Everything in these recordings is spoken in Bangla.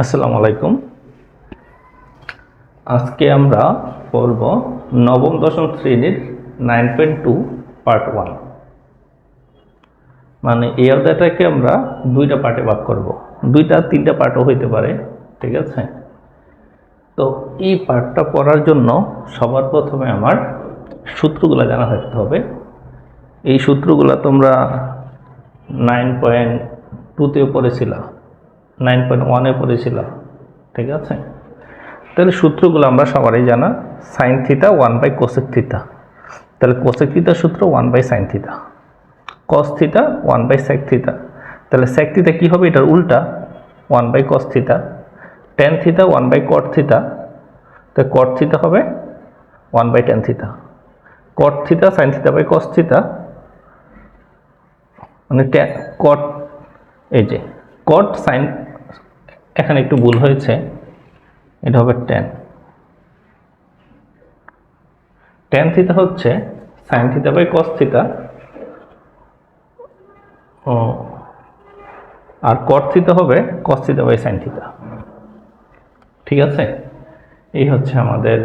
আসসালামু আলাইকুম। আজকে আমরা পড়ব নবম দশম শ্রেণীর 9.2 পার্ট 1। মানে এই অধ্যায়টাকে আমরা দুইটা পার্টে ভাগ করব, দুইটা তিনটা পার্টও হইতে পারে, ঠিক আছে। তো এই পার্টটা পড়ার জন্য সবার প্রথমে আমার সূত্রগুলো জানা থাকতে হবে। এই সূত্রগুলো তোমরা 9.2তেও পড়েছিলা, 9.1-এ পড়েছিলা, ঠিক আছে। তাহলে সূত্রগুলো আমরা সবারই জানা। সাইন থিটা 1/কোসেক থিটা, তাহলে কোসেক থিটার সূত্র 1/সাইন থিটা, কস থিটা 1/সেক থিটা, তাহলে সেক থিটা কী হবে, এটার উল্টা 1/কস থিটা। টেন থিটা 1/কট থিটা, তাহলে কট থিটা হবে 1/টেন theta. Cot theta sine theta by cos theta, মানে কট, এই যে কট সাইন, এখানে একটু ভুল হয়েছে, এটা হবে টেন থিটা হচ্ছে sine theta by cos theta, আর কট থিটা হবে cos theta by sine theta, ঠিক আছে। এই হচ্ছে আমাদের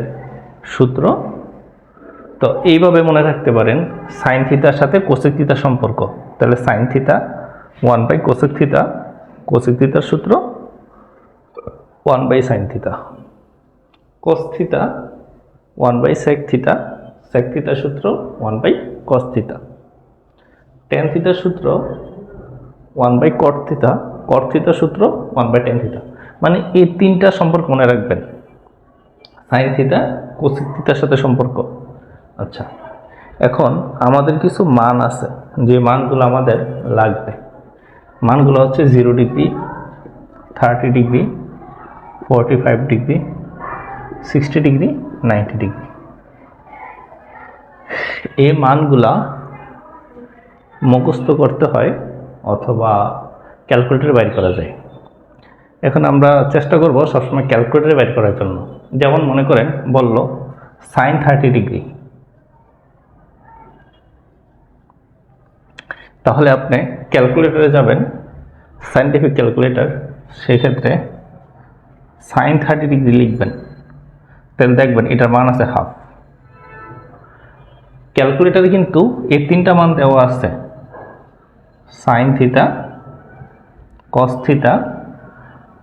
সূত্র। তো এইভাবে মনে রাখতে পারেন সাইন থিটার সাথে কোসেক থিটার সম্পর্ক, তাহলে সাইন থিটা 1/কোসেক থিটা, কোসেক থিটার সূত্র 1/সাইন থিটা, কস থিটা 1/সেক থিটা, সেক থিটার সূত্র 1/কস থিটা, টেন থিটার সূত্র 1/কট থিটা, কট থিটার সূত্র 1/টেন থিটা। মানে এই তিনটা সম্পর্ক মনে রাখবেন, সাইন থিটা কোসেক থিটার সাথে সম্পর্ক। আচ্ছা, এখন আমাদের কিছু মান আছে, যে মানগুলো আমাদের লাগবে। মানগুলো হচ্ছে 0 degree, 30 degree, 45 degree, 60 degree, 90 degree. এই মানগুলা মুখস্থ করতে হয় অথবা ক্যালকুলেটরে বাইর করা যায়। এখন আমরা চেষ্টা করব সবসময় ক্যালকুলেটরে বাইর করার জন্য। যেমন মনে করেন বলল সাইন 30 ডিগ্রি, তাহলে আপনি ক্যালকুলেটরে যাবেন, সাইন্টিফিক ক্যালকুলেটর, সেক্ষেত্রে সাইন 30 ডিগ্রি লিখবেন, তাহলে দেখবেন এটার মান আছে হাফ। ক্যালকুলেটরে কিন্তু এই তিনটা মান দেওয়া আছে, সাইন থিটা, কস থিটা,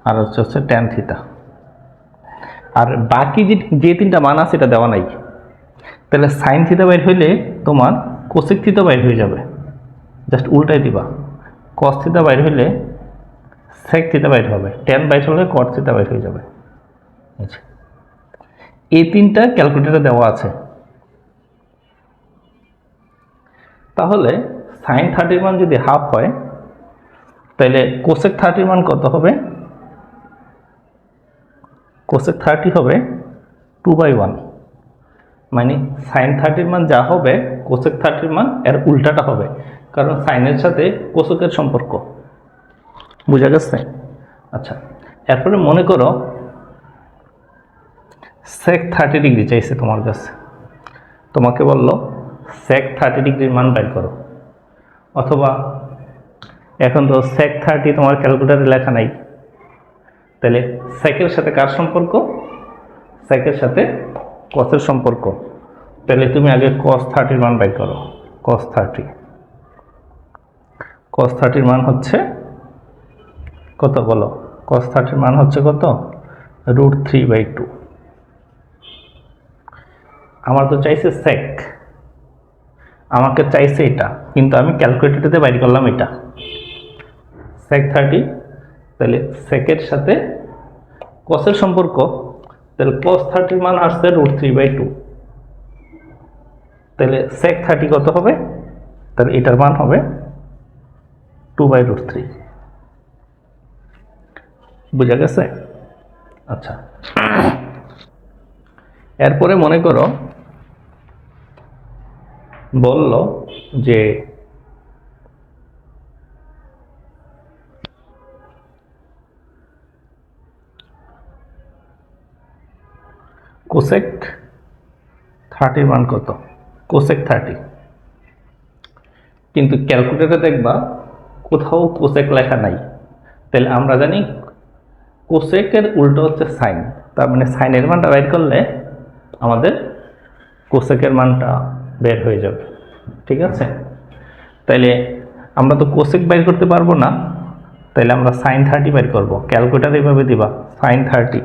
আর হচ্ছে ট্যান থিটা, আর বাকি যে তিনটা মান আছে এটা দেওয়া নাই। তাহলে সাইন থিটা বাইর হইলে তোমার কোসেক থিটা বাইর হয়ে যাবে, জাস্ট উল্টাই দিবা। কস থিটা বাইর হইলে সেক থিটা বাইর হবে, ট্যান বাইর হলে কট থিটা বাইর হয়ে যাবে। আচ্ছা, এই তিনটা ক্যালকুলেটরে দেওয়া আছে। তাহলে সাইন 30 মান যদি হাফ হয়, তাহলে কোসেক 30 মান কত হবে? কোসেক 30 হবে 2/1, মানে সাইন 30 মান যা হবে কোসেক 30 মান এর উল্টাটা হবে, কারণ সাইনের সাথে কোসেকের সম্পর্ক। বুঝা গেছে? আচ্ছা, এরপরে মনে করো সেক 30 ডিগ্রি চাইছে তোমার কাছে, তোমাকে বললো সেক 30 ডিগ্রির মান বের করো, অথবা এখন তো সেক 30 তোমার ক্যালকুলেটরে লেখা নাই, তাহলে সেকের সাথে কার সম্পর্ক? সেকের সাথে কসের সম্পর্ক। তাহলে তুমি আগে কস 30 মান বের করো। কস 30 মান হচ্ছে কত বলো? কস 30 মান হচ্ছে কত? √3/2। আমার তো চাইছে সেক, আমাকে চাইছে এটা, কিন্তু আমি ক্যালকুলেটরতে বাইর করলাম এটা সেক 30, তাহলে সেকের সাথে কসের সম্পর্ক, তাহলে কস 30 মান আসছে √3/2, তাহলে সেক 30 কত হবে? তাহলে এটার মান হবে 2/√3। বুঝা গেছে? আচ্ছা, এরপরে মনে করো বলল যে কোসেক 30 মান কত? কোসেক 30, কিন্তু ক্যালকুলেটরে দেখবা কোথাও কোসেক লেখা নাই। তাহলে আমরা জানি কোসেকের উল্টো হচ্ছে সাইন, তার মানে সাইনের মানটা বের করলে আমাদের কোসেকের মানটা বের হয়ে যাবে। ঠিক আছে, তাইলে আমরা তো কোসেক বের করতে পারবো না, তাইলে আমরা সাইন 30 বের করবো। ক্যালকুলেটার এইভাবে দিবা সাইন 30,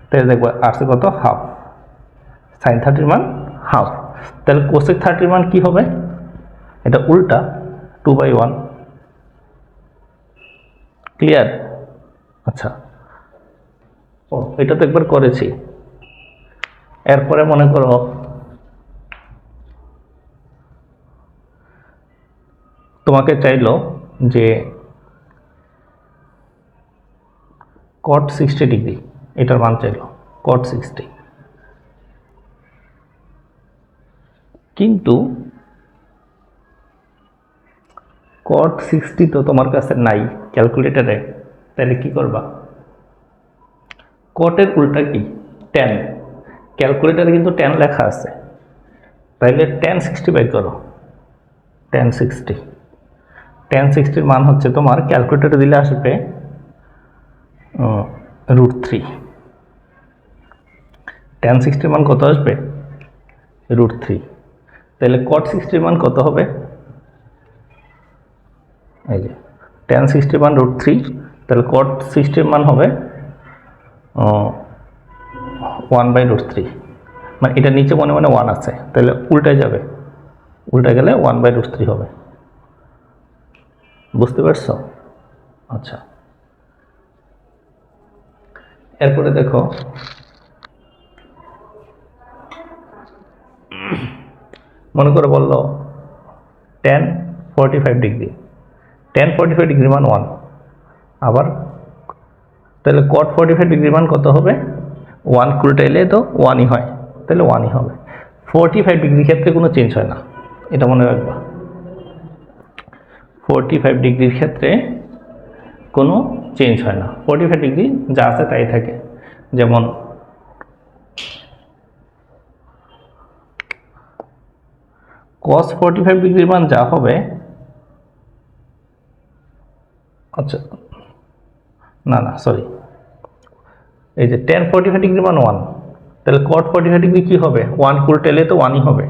তাহলে দেখবো আসছে কত, হাফ। সাইন 30 মান হাফ, তাহলে কোসেক 30 মান কি হবে, এটা উল্টা 2/1। ক্লিয়ার? আচ্ছা, ও এটা তো একবার করেছি। এরপরে মনে করো তোমাকে চাইলো যে cot 60 ডিগ্রি, এটার মান চাইলো cot 60, কিন্তু cot 60 তো তোমার কাছে নাই ক্যালকুলেটারে, তাহলে কি করবা? কটের উল্টা কি, tan। ক্যালকুলেটারে কিন্তু tan লেখা আছে, তাইলে tan 60 বের করো। tan 60, tan 60 মান হচ্ছে তোমার ক্যালকুলেটারে দিলে আসবে √3। tan 60 মান কত আসবে, √3। তাহলে cot 60 মান কত হবে, এই যে tan 60 মান √3, তাহলে cot 60 মান হবে 1/√3। মানে এটা নিচে মনে মনে 1 আছে, তাহলে উল্টে যাবে, উল্টে গেলে 1/√3 হবে। বুঝতে পারছো? আচ্ছা, এরপরে দেখো মনে করে বললো tan 45 ডিগ্রি, tan 45 ডিগ্রি মান 1, আবার তাহলে cot 45 ডিগ্রি মান কত হবে, 1 উল্টাইলে তো 1ই হয়, তাহলে 1ই হবে। 45 ডিগ্রির ক্ষেত্রে কোনো চেঞ্জ হয় না, এটা মনে রাখবা। 45 ডিগ্রির ক্ষেত্রে কোনো চেঞ্জ হয় না, 45 ডিগ্রি যা আছে তাই থাকে। যেমন cos 45 ডিগ্রির মান যা হবে, আচ্ছা না না সরি, এই যে tan 45 ডিগ্রি মান 1, তাহলে cot 45 ডিগ্রি কি হবে, 1 উল্টাইলে তো 1ই হবে।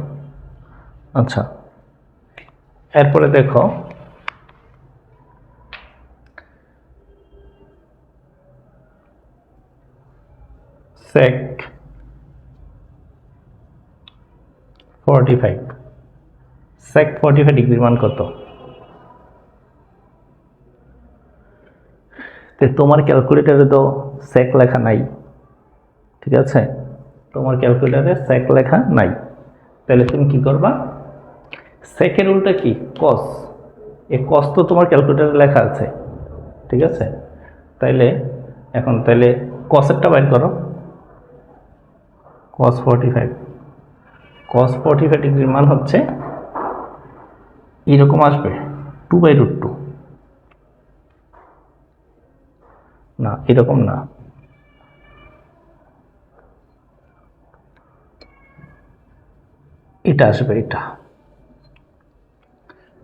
আচ্ছা, এরপরে দেখো sec 45, sec 45 ডিগ্রির মান কত, তোমার ক্যালকুলেটারে তো sec লেখা নাই। ঠিক আছে, তোমার ক্যালকুলেটারে sec লেখা নাই, তাহলে তুমি কি করবা, sec এর উল্টা কি, cos। এই cos তো তোমার ক্যালকুলেটারে লেখা আছে। ঠিক আছে, তাইলে এখন তাইলে cos এরটা বাইর করো, cos 45, cos 45 ডিগ্রির মান হচ্ছে এরকম আসবে 2/√2, না এরকম না, এটা আসবে, এটা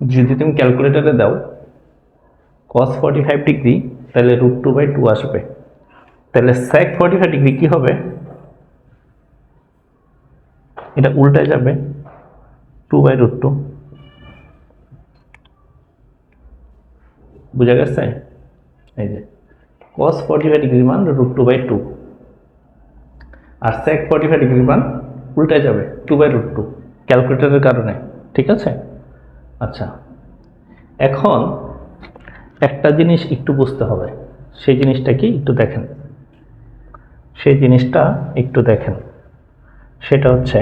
যদি তুমি ক্যালকুলেটরে দাও cos 45 ডিগ্রি, তাহলে √2/2 আসবে। তাহলে sec 45 ডিগ্রি কি হবে, এটা উল্টে যাবে 2/√2। বুঝা গেছে? এই যে cos 45 ডিগ্রি মান √2/2, আর sec 45 ডিগ্রি মান উল্টে যাবে 2/√2 ক্যালকুলেটরের কারণে। ঠিক আছে, আচ্ছা এখন একটা জিনিস একটু বুঝতে হবে, সেই জিনিসটা কি একটু দেখেন, সেই জিনিসটা একটু দেখেন, সেটা হচ্ছে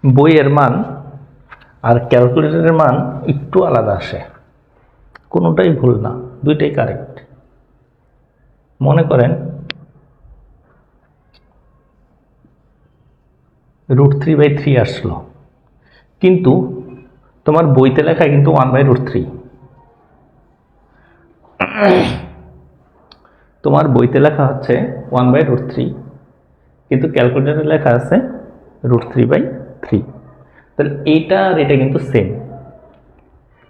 বইয়ের মান আর ক্যালকুলেটরের মান একটু আলাদা আসে, কোনোটাই ভুল না, দুইটাই কারেক্ট। মনে করেন √3/3 আসলো, কিন্তু তোমার বইতে লেখা কিন্তু 1/√3। তোমার বইতে লেখা হচ্ছে 1/√3, কিন্তু ক্যালকুলেটরে লেখা আছে √3/3। তাহলে এইটা আর এটা কিন্তু সেম।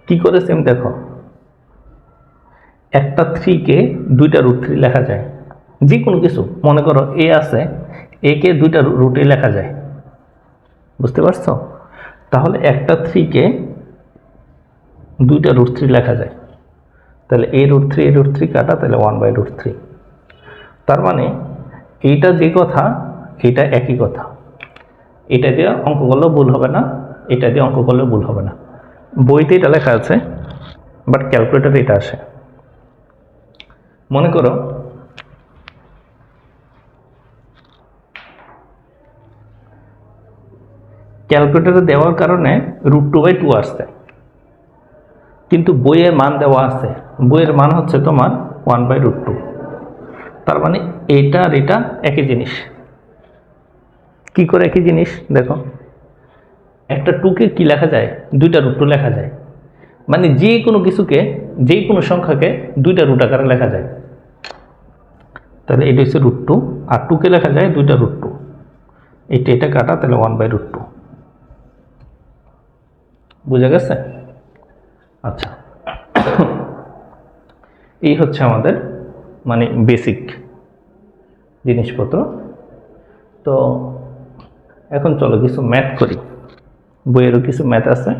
কি করে সেম দেখো, একটা 3 কে দুইটা √3 লেখা যায়, যে কোনো কিছু। মনে করো এ আছে, এ কে দুইটা রুটে লেখা যায়, বুঝতে পারছো? তাহলে একটা 3 কে দুইটা √3 লেখা যায়, তাহলে a√3 কাটা, তাহলে 1/√3। তার মানে এইটা যে কথা, এটা একই কথা। এটা দিয়ে অঙ্ক করলেও ভুল হবে না, এটা দিয়ে অঙ্ক করলেও ভুল হবে না। বইতে এটা লেখা আছে, বাট ক্যালকুলেটারে এটা আসে। মনে করো ক্যালকুলেটারে দেওয়ার কারণে √2/2 আসছে, কিন্তু বইয়ের মান দেওয়া আছে, বইয়ের মান হচ্ছে তোমার 1/√2। তার মানে এটা আর এটা একই জিনিস। কি করে একই জিনিস দেখো, একটা 2 কে কি লেখা যায়, দুইটা √2 লেখা যায়। মানে যে কোনো কিছুকে, যে কোনো সংখ্যাকে দুইটা রুট আকারে লেখা যায়। তাহলে এটা হচ্ছে √2, আর 2 কে লেখা যায় দুইটা √2। এটা কাটা, তাহলে 1/√2। বুঝা গেছে? আচ্ছা, এই হচ্ছে আমাদের মানে বেসিক জিনিসপত্র। তো এখন চলো কিছু ম্যাথ করি, বইয়েরও কিছু ম্যাথ আছে।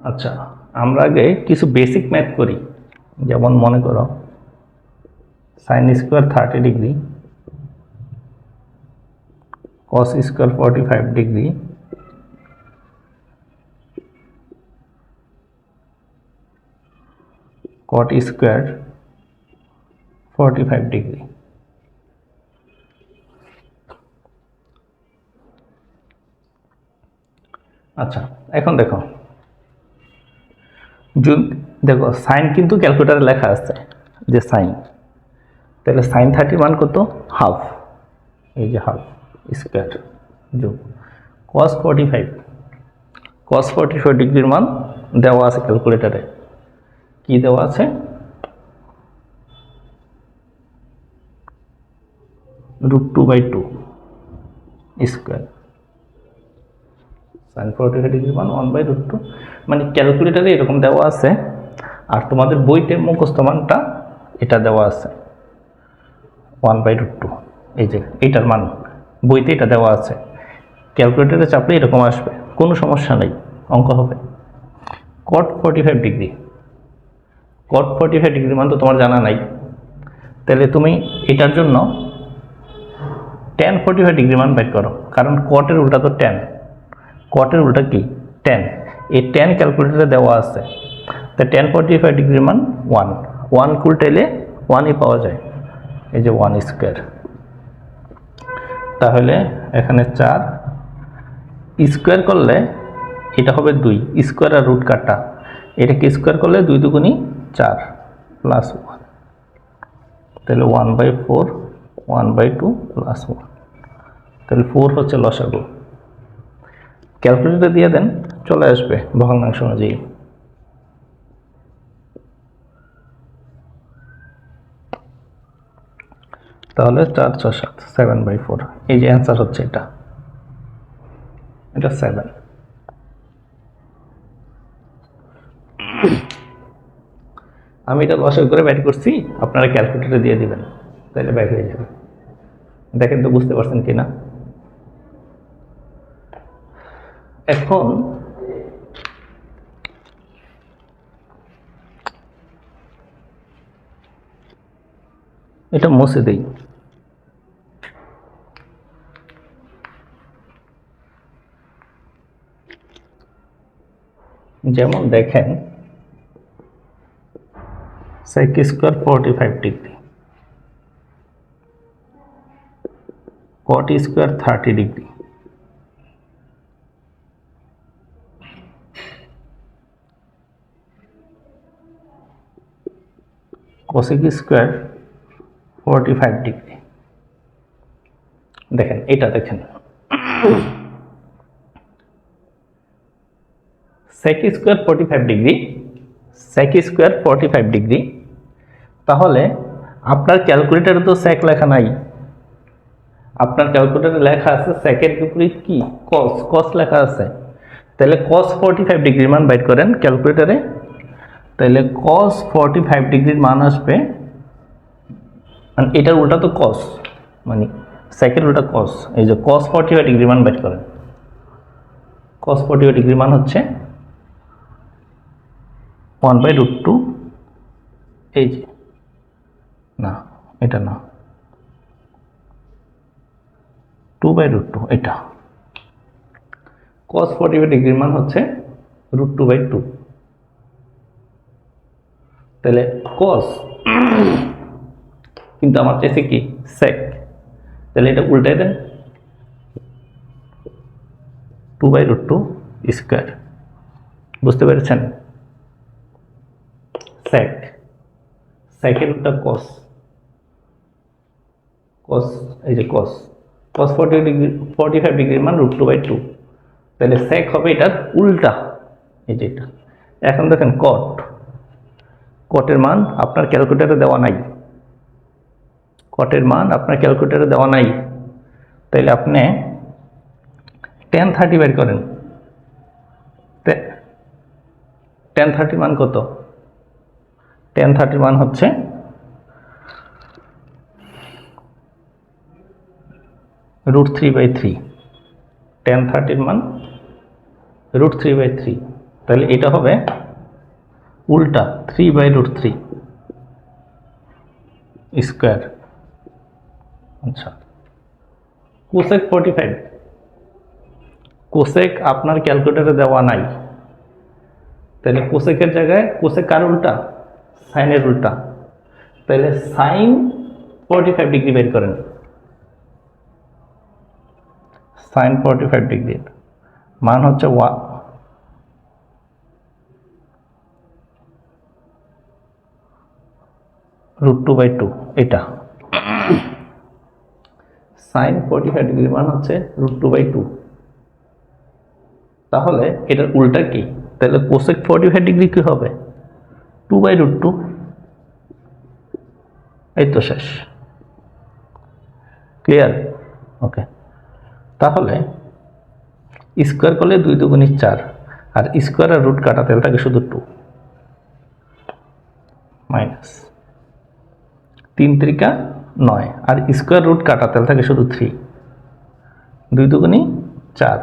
আচ্ছা, আমরা আগে কিছু বেসিক ম্যাথ করি। যেমন মনে করো sin² 30 degree, cos² 45 degree, cot² 45 degree. আচ্ছা, এখন দেখো, দেখো সাইন কিন্তু ক্যালকুলেটারে লেখা আছে যে সাইন, তাহলে sin 30 মান কত? হাফ, এই যে হাফ স্কোয়ার যোগ cos 45 ডিগ্রির মান দেওয়া আছে ক্যালকুলেটারে। কি দেওয়া আছে? √2/2 স্কোয়ার। sin 45 ডিগ্রির মান 1/√2, মানে ক্যালকুলেটারে এরকম দেওয়া আছে। আর তোমাদের বইতে মুখস্থ মানটা এটা দেওয়া আছে 1/√2। এই যে এইটার মান বইতে এটা দেওয়া আছে, ক্যালকুলেটারে চাপলে এরকম আসবে, কোনো সমস্যা নেই, অঙ্ক হবে। cot 45 ডিগ্রি, cot 45 ডিগ্রির মান তো তোমার জানা নাই, তাহলে তুমি এটার জন্য tan 45 ডিগ্রি মান বের করো, কারণ কটের উল্টা তো tan, কটের উল্টা কি? tan। এই tan ক্যালকুলেটারে দেওয়া আছে, তা tan 45 ডিগ্রির মান 1 উল্টাইলে 1ই পাওয়া যায়, এই যে 1 স্কোয়ার। তাহলে এখানে 4 স্কোয়ার করলে এটা হবে 2, স্কোয়ার আর রুট কাটা, এটাকে স্কোয়ার করলে 2 দুগুণী 4 প্লাস 1, তাহলে 1/4, 1/2 প্লাস 1, তাহলে 4 হচ্ছে লসাগু। ক্যালকুলেটর দিয়ে দেন, চলে আসবে ভগ্নাংশ অনুযায়ী। তাহলে 4 6 7, 7/4, এই যে অ্যান্সার হচ্ছে এটা 7। আমি এটা লসাগু করে বের করছি, আপনারা ক্যালকুলেটরে দিয়ে দিবেন, তাহলে বের হয়ে যাবে। দেখেন তো বুঝতে পারছেন কিনা। এখন এটা মুছে দেই। যেমন দেখেন sec² 45 degree, cot² 30 degree, cosec² 45 degree. দেখেন এটা দেখেন sec² 45 ডিগ্রি, sec² 45 ডিগ্রি। তাহলে আপনার ক্যালকুলেটরে তো sec লেখা নাই, আপনার ক্যালকুলেটরে লেখা আছে সেকের বিপরীত কি? cos, cos লেখা আছে। তাহলে cos 45 ডিগ্রির মান বাইর করেন ক্যালকুলেটরে, তাহলে cos 45 ডিগ্রির মান আসবে, মানে এটার উল্টা তো cos, মানে সেকের উল্টা cos, এই যে cos 45 ডিগ্রির মান বের করেন। cos 45 ডিগ্রির মান হচ্ছে 1/√2, এই যে, না এটা না, 2/√2 এটা। cos 45 ডিগ্রির মান হচ্ছে √2/2। তাহলে cos কিন্তু আমার চাইছে কি sec, তাহলে এটা উল্টাই দেন, 2/√2 স্কয়ার। বুঝতে পেরেছেন? sec, সেকের উল্টা cos, cos এই যে cos 45 ডিগ্রির মান √2/2, তাহলে sec হবে এটার উল্টা, এই যে এটা। এখন দেখেন কটের মান আপনার ক্যালকুলেটরে দেওয়া নাই, কটের মান আপনার ক্যালকুলেটরে দেওয়া নাই, তাইলে আপনি tan 30 বের করেন। tan 30 মান কত? tan 30 মান হচ্ছে √3/3, tan 30 মান √3/3, তাহলে এটা হবে উল্টা 3/√3 স্কয়ার। আচ্ছা, কোসেক 45, কোসেক আপনার ক্যালকুলেটরে দেওয়া নাই, তাহলে কোসেকের জায়গায় কোসেক কার উল্টা? সাইনের উল্টা, তাহলে সাইন 45 ডিগ্রি বের করেন। সাইন 45 ডিগ্রির মান হচ্ছে √2/2, এটা সাইন 45 ডিগ্রির মান হচ্ছে √2/2। তাহলে এটার উল্টা কি? তাহলে কোসেক 45 ডিগ্রি কি হবে? 2/√2, এই তো শেষ। ক্লিয়ার? ওকে, তাহলে স্কোয়ার করলে 2 2 4, আর স্কোয়ার আর রুট কাটা, তাহলে থাকে শুধু 2 মাইনাস 3 3 9, আর স্কোয়ার রুট কাটা, তাহলে থাকে শুধু 3, 2 2 4,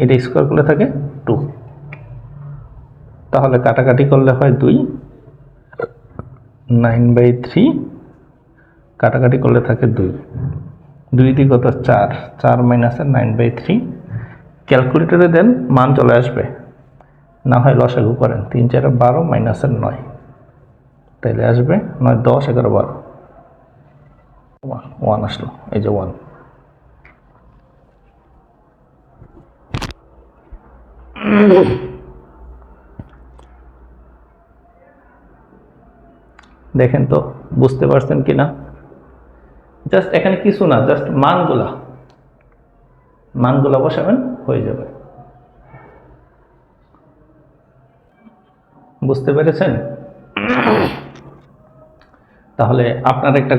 এটা স্কোয়ার করলে থাকে 2, তাহলে কাটাকাটি করলে হয় 2, 9/3, কাটাকাটি করলে থাকে 2, 2 দিয়ে কত 4, 4 মাইনাস 9/3, ক্যালকুলেটরে দেন মান চলে আসবে, না হয় লসাগু করেন, 3 4 12 মাইনাস 9, তাইলে আসবে 9 10 11 12, 1 আসলো, এই যে 1। দেখেন তো বুঝতে পারছেন কিনা? জাস্ট এখানে কিছু না, জাস্ট মানগুলা বসাবেন, হয়ে যাবে। বুঝতে পেরেছেন? তাহলে আপনারা একটা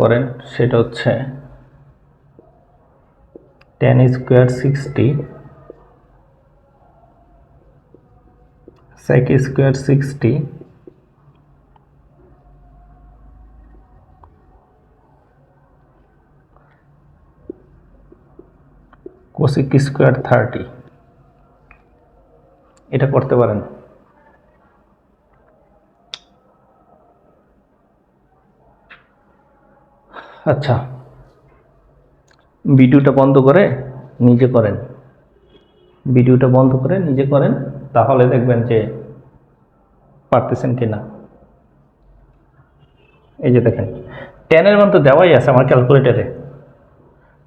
করেন, সেটা হচ্ছে tan square 60 sec square 60 cosec square 30, এটা করতে পারেন। আচ্ছা, ভিডিওটা বন্ধ করে নিজে করেন, তাহলে দেখবেন যে পারতেছেন কিনা। এই যে দেখেন, tan এর মান তো দেওয়াই আছে আমার ক্যালকুলেটরে,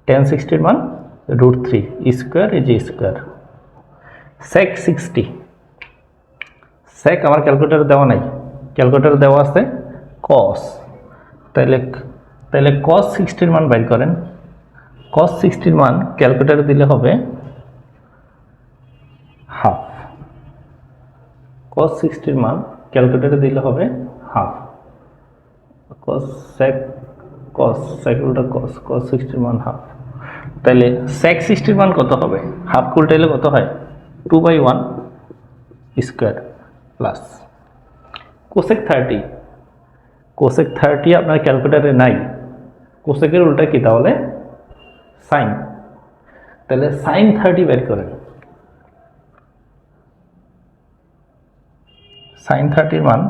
tan 60 এর মান √3 স্কোয়ার, এই যে স্কোয়ার, sec 60, sec আমার ক্যালকুলেটরে দেওয়া নাই, ক্যালকুলেটরে দেওয়া আছে cos, তাহলে cos 60 এর মান বাইর করেন। cos 60 এর মান ক্যালকুলেটরে দিলে হবে হাফ, cos 60 এর মান ক্যালকুলেটরে দিলে হবে হাফ, cos sec কস সেকের উল্টা কস, কস 60 মান হাফ। তাহলে সেক 60 মান কত হবে? হাফ উল্টাইলে কত হয়? 2/1 স্কোয়ার প্লাস কোসেক 30। কোসেক 30 আপনার ক্যালকুলেটারে নাই। কোসেকের উল্টা কি তাহলে? সাইন। তাহলে সাইন 30 বের করেন। সাইন 30 মান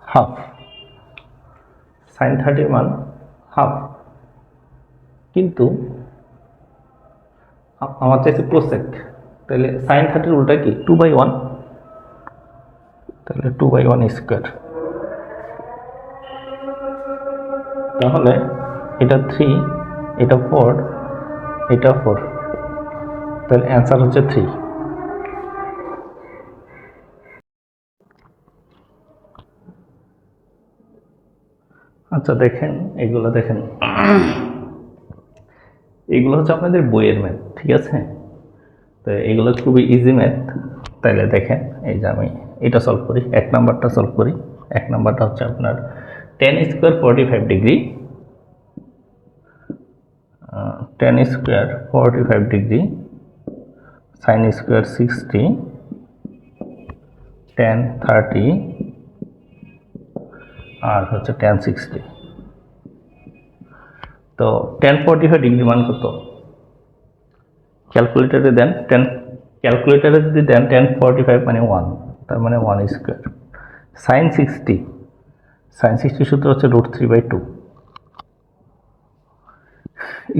হাফ। সাইন 30 মান হাফ, কিন্তু আমার চাইছে কোসেক। তাহলে সাইন 30 উল্টা কি? 2/1। তাহলে 2/1 স্কোয়ার। তাহলে এটা 3, এটা 4, এটা 4। তাহলে অ্যান্সার হচ্ছে 3। আচ্ছা দেখেন, এগুলো দেখেন, এগুলো হচ্ছে আপনাদের বইয়ের ম্যাথ, ঠিক আছে? তো এগুলো খুবই ইজি ম্যাথ। তাহলে দেখেন, এই যে আমি এটা সলভ করি। 1 নাম্বারটা সলভ করি। 1 নাম্বারটা হচ্ছে আপনার tan square 45 degree, tan square 45 degree, sine square 60, tan 30, আর হচ্ছে tan 60। তো tan 45 ডিগ্রি মান কত? ক্যালকুলেটারে দেন। ক্যালকুলেটারে যদি দেন tan 45 মানে 1, তার মানে 1 স্কোয়ার। সাইন 60, সাইন 60 সূত্র হচ্ছে √3/2।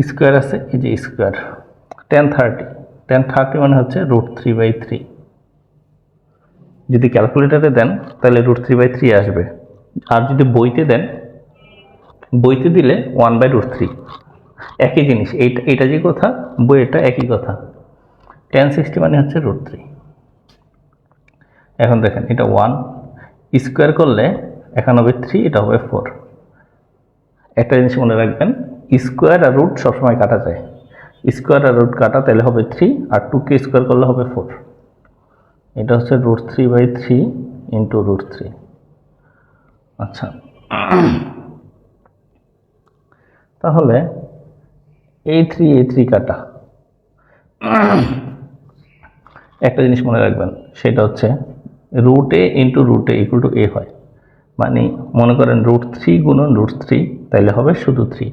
স্কোয়ার আছে, এই যে স্কোয়ার। tan 30 মানে হচ্ছে √3/3। যদি ক্যালকুলেটারে দেন তাহলে √3/3 আসবে। আর যদি বইতে দেন, বইতে দিলে 1/√3। একই জিনিস, এইটা যে কথা, বইয়েরটা একই কথা। tan 60 মানে হচ্ছে √3। এখন দেখেন, এটা 1 স্কোয়ার করলে এখন হবে 3, এটা হবে 4। একটা জিনিস মনে রাখবেন, স্কোয়ার আর রুট সবসময় কাটা যায়। স্কোয়ার আর রুট কাটা, তাহলে হবে 3, আর 2কে স্কোয়ার করলে হবে 4। এটা হচ্ছে √3/3 ইন্টু √3। আচ্ছা, তাহলে এই 3 কাটা। একটা জিনিস মনে রাখবেন, সেটা হচ্ছে √a into √a equal two a হয়। মানে মনে করেন √3 গুণন √3, তাইলে হবে শুধু 3।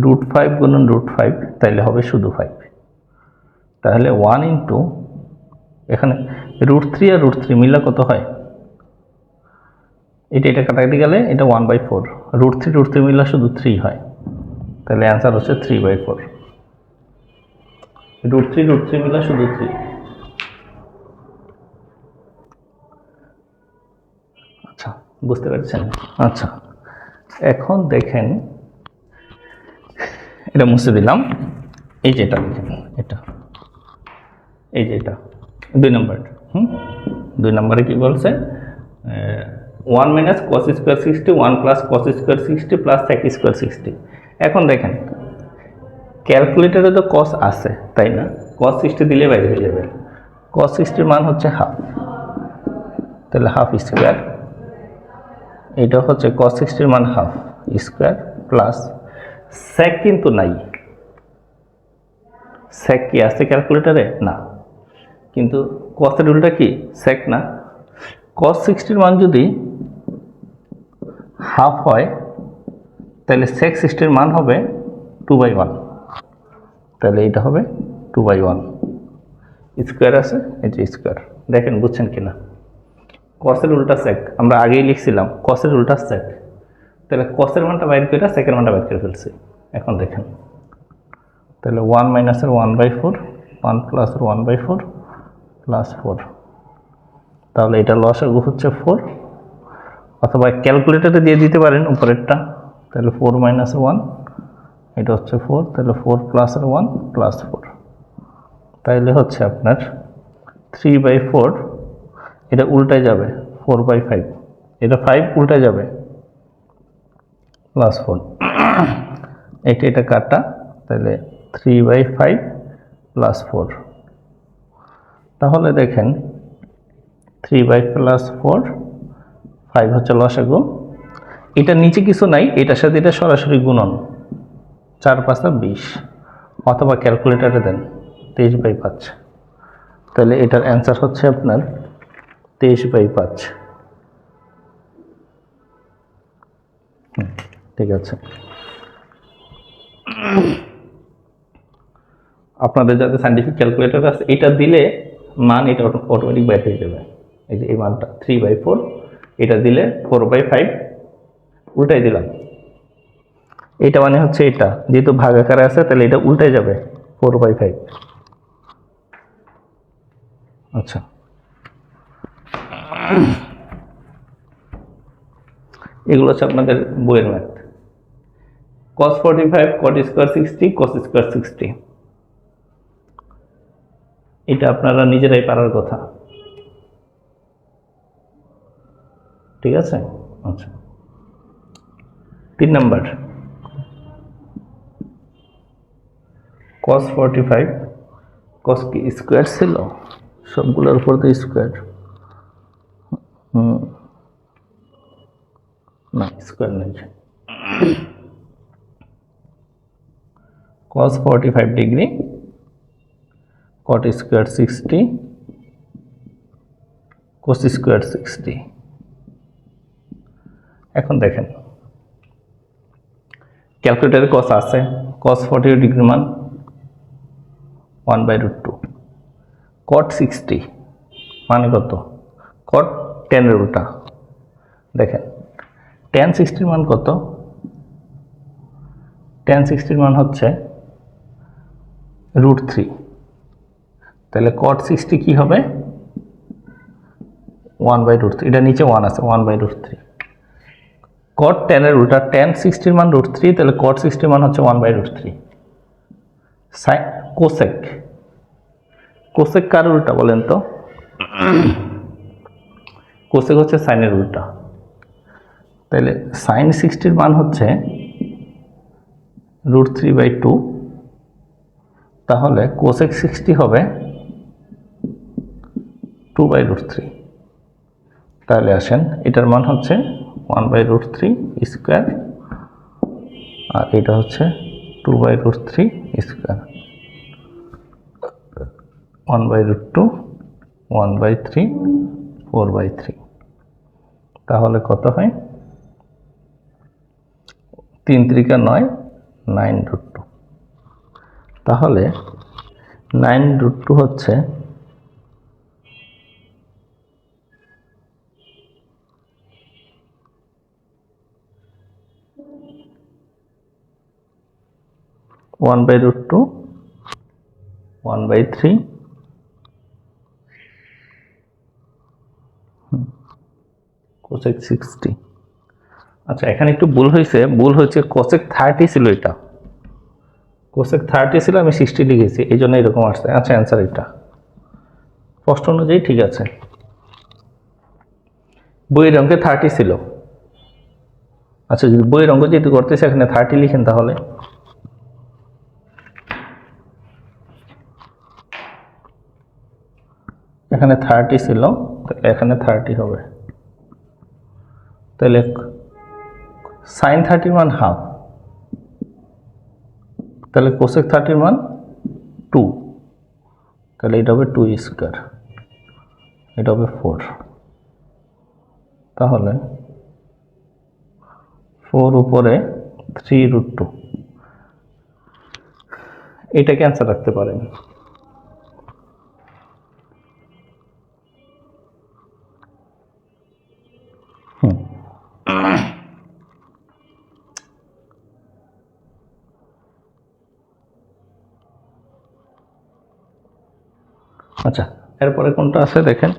√5 গুণন √5, তাইলে হবে শুধু 5। তাহলে 1 ইন্টু, এখানে √3 আর √3 মিলা কত হয়? এটা কাটাকাটি গেলে এটা 1/4। √3 মিলা শুধু 3 হয়। তাহলে অ্যান্সার হচ্ছে 3/4। √3 মিলা শুধু 3। আচ্ছা, বুঝতে পারছেন? আচ্ছা, এখন দেখেন, এটা মুছে দিলাম। এই যে এটা দেখেন, এটা, এই যে এটা 2 নম্বর। 2 নম্বরে কি বলছে? 1 minus cos square 60, 1 plus cos square 60 plus sec square 60। এখন দেখেন, ক্যালকুলেটারে তো cos আছে, তাই না? cos 60 দিলে বাইরে হয়ে যাবে। cos 60 মান হচ্ছে হাফ, তাহলে হাফ স্কোয়ার। এটা হচ্ছে cos 60 মান হাফ স্কোয়ার প্লাস sec কিন্তু নাই। sec কি আছে ক্যালকুলেটারে? না। কিন্তু cos এর উল্টা কি? sec না। cos 60 মান যদি হাফ হয়, তাহলে sec 60 মান হবে 2/1। তাহলে এটা হবে 2/1 স্কোয়ার আছে, এই যে স্কোয়ার। দেখেন বুঝছেন কিনা? cos এর উল্টা sec, আমরা আগেই লিখছিলাম cos এর উল্টা sec। তাহলে cos এর মানটা বাইর করে sec এর মানটা বাইর করে ফেলছি। এখন দেখেন, তাহলে 1 মাইনাসের 1/4, 1 প্লাসের 1/4 প্লাস 4। তাহলে এটা লসাগু হচ্ছে 4, অথবা ক্যালকুলেটারে দিয়ে দিতে পারেন উপরেরটা। তাহলে 4 মাইনাসের 1, এটা হচ্ছে 4, তাহলে 4 প্লাসের 1 প্লাস 4। তাইলে হচ্ছে আপনার 3/4, এটা উল্টায় যাবে 4/5, এটা 5 উল্টায় যাবে প্লাস 4। এটা কাটা, তাহলে 3/5 প্লাস 4। তাহলে দেখেন 3/4, 5 হচ্ছে লসাগু। এটার নিচে কিছু নাই, এটার সাথে এটা সরাসরি গুণন, 4 5 20, অথবা ক্যালকুলেটারে দেন 23/5। তাহলে এটার অ্যান্সার হচ্ছে আপনার 23/5। ঠিক আছে, আপনাদের যাতে সাইন্টিফিক ক্যালকুলেটর আছে, এটা দিলে মান এটা অটোমেটিক বের হয়ে যাবে। এই যে এই মানটা 3/4, এটা দিলে 4/5, উল্টাই দিলাম। এটা মানে হচ্ছে এটা যেহেতু ভাগ আকারে আছে, তাহলে এটা উল্টাই যাবে 4/5। আচ্ছা, এগুলো হচ্ছে আপনাদের বইয়ের math. cos 45, cot square 60, cos square 60, এটা আপনারা নিজেরাই পারার কথা। ঠিক আছে, আচ্ছা 3 নাম্বার, cos 45, cos কি স্কয়ার ছিল, সবগুলোর উপর তো স্কয়ার, না স্কয়ার নেই। cos 45 degree, cot square 60, cos square 60। এখন দেখেন ক্যালকুলেটরে cos আছে, cos 40 ডিগ্রি মান 1/√2, cot 60 মানে কত, cot 10 এর উল্টা। দেখেন tan 60 মান কত, tan 60 মান হচ্ছে √3, তাহলে cot 60 কি হবে 1/√3, এটা নিচে 1 আছে, 1/√3। cot 10 এর উল্টা, tan 60 মান √3, তাহলে cot 60 মান হচ্ছে 1/√3। sin কোসেক, কোসেক কার উল্টা বলেন তো, কোসেক হচ্ছে সাইনের উল্টা, তাহলে sin 60 মান হচ্ছে √3/2, তাহলে কোসেক 60 হবে 2/√3। তাহলে আসেন এটার মান হচ্ছে 1/√3 স্কয়ার, আর এটা হচ্ছে 2/√3 স্কয়ার, 1/√2, 1/3, 4/3। তাহলে কত হয়, 3 3 9, 9√2। তাহলে 9√2 হচ্ছে 1/√2, 1/3, কোসেক 60। আচ্ছা এখানে একটু ভুল হয়েছে, কোসেক 30 ছিল, এটা কোসেক 30 ছিল, আমি 60 লিখেছি, এই জন্য এরকম আসছে। আচ্ছা অ্যান্সার এটা প্রশ্ন অনুযায়ী ঠিক আছে। বইয়ের অঙ্কে 30 ছিল। আচ্ছা যদি বইয়ের অঙ্ক যেহেতু করতেছে, এখানে 30 লিখেন, তাহলে এখানে 30 ছিল, এখানে 30 হবে, তাহলে sin 30 মান হাফ, তাহলে কোসেক 30 মান 2, তাহলে এটা হবে 2 স্কয়ার, এটা হবে 4, তাহলে 4 উপরে 3√2, এটা ক্যান্সেল রাখতে পারেন। আচ্ছা এরপরে কোনটা আছে দেখেন,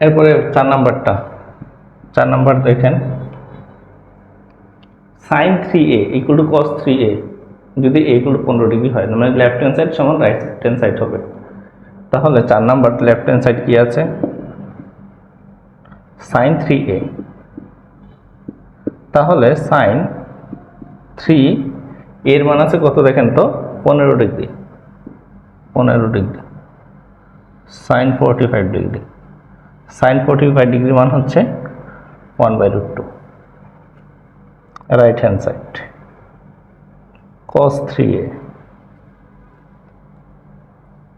এরপরে 4 নাম্বারটা, 4 নাম্বার দেখেন sin 3a = cos 3a, যদি এইগুলো 15 ডিগ্রি হয়, মানে লেফট হ্যান্ড সাইড সমান রাইট হ্যান্ড সাইড হবে। তাহলে 4 নাম্বার লেফট হ্যান্ড সাইড কি আছে, sin 3a। তাহলে sin 3 এর মান আছে কত দেখেন তো, 15 degree, 15 degree, sin 45 degree. sin 45 degree মান হচ্ছে 1/√2 right hand side. cos 3a,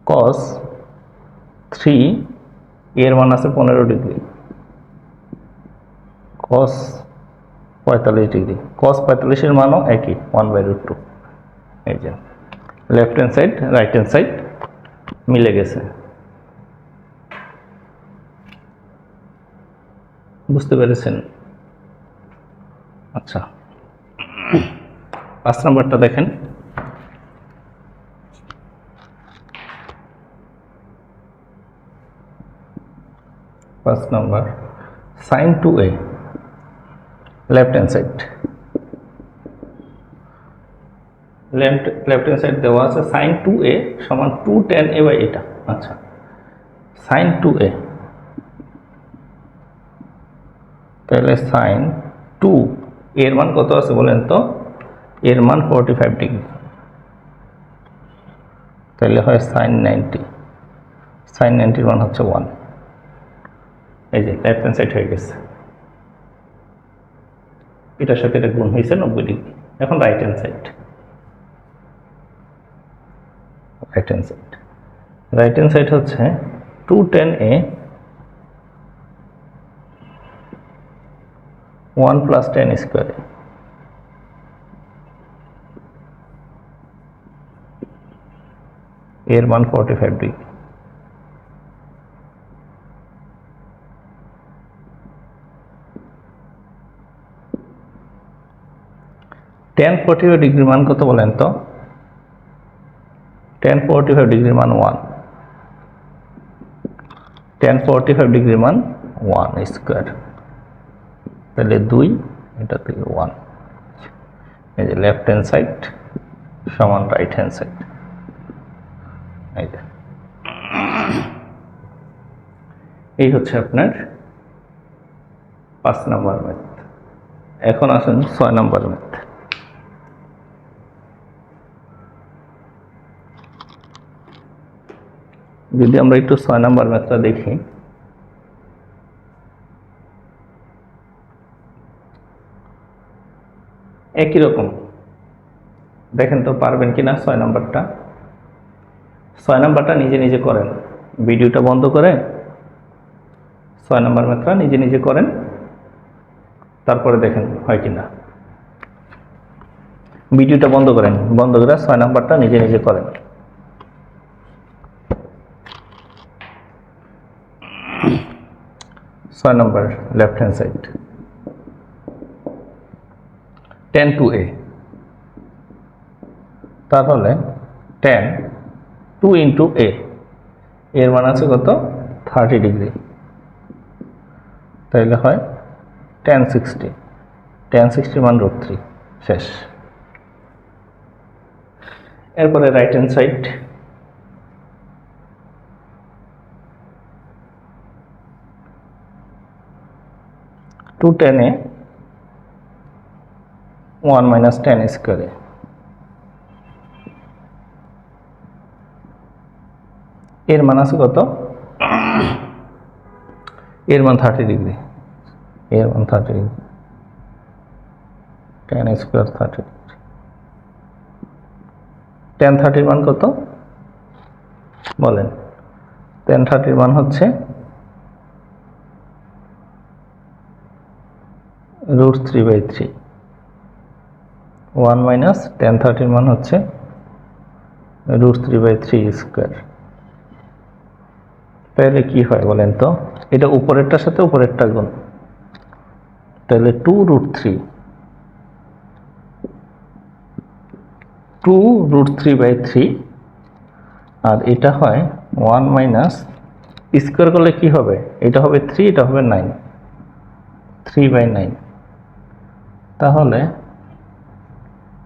cos 3 এর মান আছে 15 ডিগ্রি, cos 45 ডিগ্রি, cos 45 এর মানও একই 1/√2। এই যে left hand side right hand side মিলে গেছে। বুঝতে পেরেছেন? আচ্ছা, 5 নাম্বারটা দেখেন। 5 number sin 2a left hand side, left hand side দেওয়া আছে sin 2a সমান 2 tan a বাই এটা। আচ্ছা, sin 2a, তাহলে sin 2 এর মান কত আছে বলেন তো, এর মান 45 ডিগ্রি, তাহলে হয় sin 90, sin 90 এর মান হচ্ছে 1। এই যে লেফট হ্যান্ড সাইড হয়ে গেছে, এটার সাথে এটা গুণ হয়েছে 90 ডিগ্রি। এখন right hand side, right hand side, right hand side হচ্ছে 2 tan a 1 plus tan square a। এর মান 45 ডিগ্রি। tan 45 ডিগ্রির মান কত বলেন তো, tan 45 ডিগ্রির মান 1, tan 45 ডিগ্রির মান 1 স্কোয়ার, তাহলে 2, এটা থেকে 1। এই যে লেফট হ্যান্ড সাইড সমান রাইট হ্যান্ড সাইড। এই যে এই হচ্ছে আপনার 5 নাম্বার ম্যাথ। এখন আসুন 6 নাম্বার ম্যাথ। যদি আমরা একটু 6 নাম্বার ম্যাথটা দেখি, একই রকম দেখেন তো পারবেন কিনা 6 নাম্বারটা। 6 নাম্বারটা নিজে নিজে করেন, ভিডিওটা বন্ধ করে 6 নাম্বার ম্যাথটা নিজে নিজে করেন, তারপরে দেখেন হয় কিনা। ভিডিওটা বন্ধ করেন, বন্ধ করে 6 নাম্বারটা নিজে নিজে করেন। ছয় নম্বর left hand side, tan 2a, তাহলে tan 2 ইন্টু a, এর মান আছে কত 30 ডিগ্রি, তাহলে হয় tan 60, tan 60 মান √3। শেষ। এরপরে right hand side, to tan a 1 minus tan square a, এর মান আছে কত, এর মান 30 ডিগ্রি, এর মান 30 degree, tan square 30 degree. tan 30 মান কত বলেন, tan 30 মান হচ্ছে √3/3, 1 মাইনাস tan 30 মান হচ্ছে √3/3 স্কোয়ার। তাহলে কি হয় বলেন তো, এটা উপরেরটার সাথে উপরেরটা গুণ, তাহলে 2√3/3, আর এটা হয় 1 মাইনাস স্কোয়ার করলে কি হবে, এটা হবে 3, এটা হবে 9, 3/9, তাহলে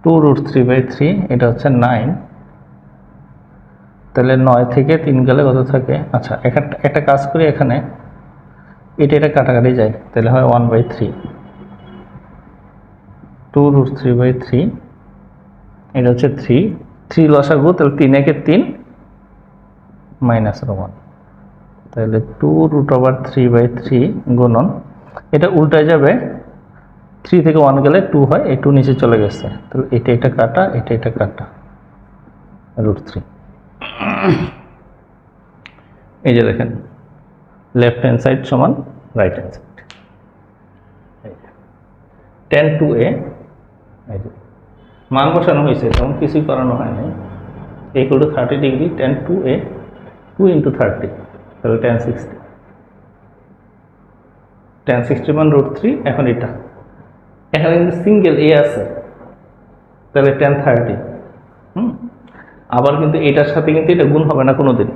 2√3/3 এটা হচ্ছে 9। তাহলে 9 থেকে 3 গেলে কত থাকে? আচ্ছা, একটা কাজ করি, এখানে এটা কাটাকাটি যায়, তাহলে হয় 1/3। 2√3/3 এটা হচ্ছে 3 লসাগু, তাহলে 3 একে 3 -1, তাহলে 2√3/3 গুণন, এটা উল্টায় যাবে, 3 থেকে 1 গেলে 2 হয়, এই 2 নিচে চলে গেছে, তাহলে এটা কাটা, এটা কাটা, √3। এই যে দেখেন, লেফট হ্যান্ড সাইড সমান right hand side. tan 2a, এই যে মান বসানো হয়েছে, তেমন কিছুই করানো হয় নাই। equal to 30 degree, tan 2a 2 into 30, তাহলে tan 60। tan 60 মান √3। এখন এখানে কিন্তু সিঙ্গেল a আছে, তাহলে tan 30। আবার কিন্তু এটার সাথে কিন্তু এটা গুণ হবে না কোনোদিন,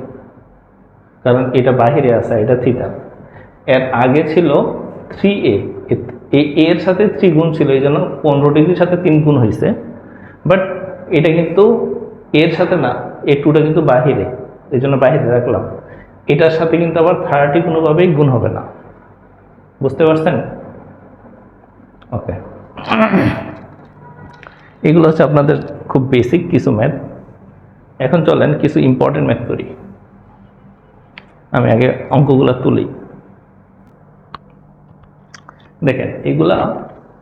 কারণ এটা বাহিরে আছে, এটা থিটা। এর আগে ছিল 3a, এই a এর সাথে 3 গুণ ছিল, এই জন্য 15 ডিগ্রির সাথে 3 গুণ হয়েছে। বাট এটা কিন্তু এর সাথে না, এই 2টা কিন্তু বাহিরে, এই জন্য বাহিরে রাখলাম। এটার সাথে কিন্তু আবার 30 কোনোভাবেই গুণ হবে না, বুঝতে পারছেন? ওকে, এগুলো হচ্ছে আপনাদের খুব বেসিক কিছু ম্যাথ। এখন চলেন কিছু ইম্পর্টেন্ট ম্যাথ করি। আমি আগে অঙ্কগুলো তুলি। দেখেন, এগুলা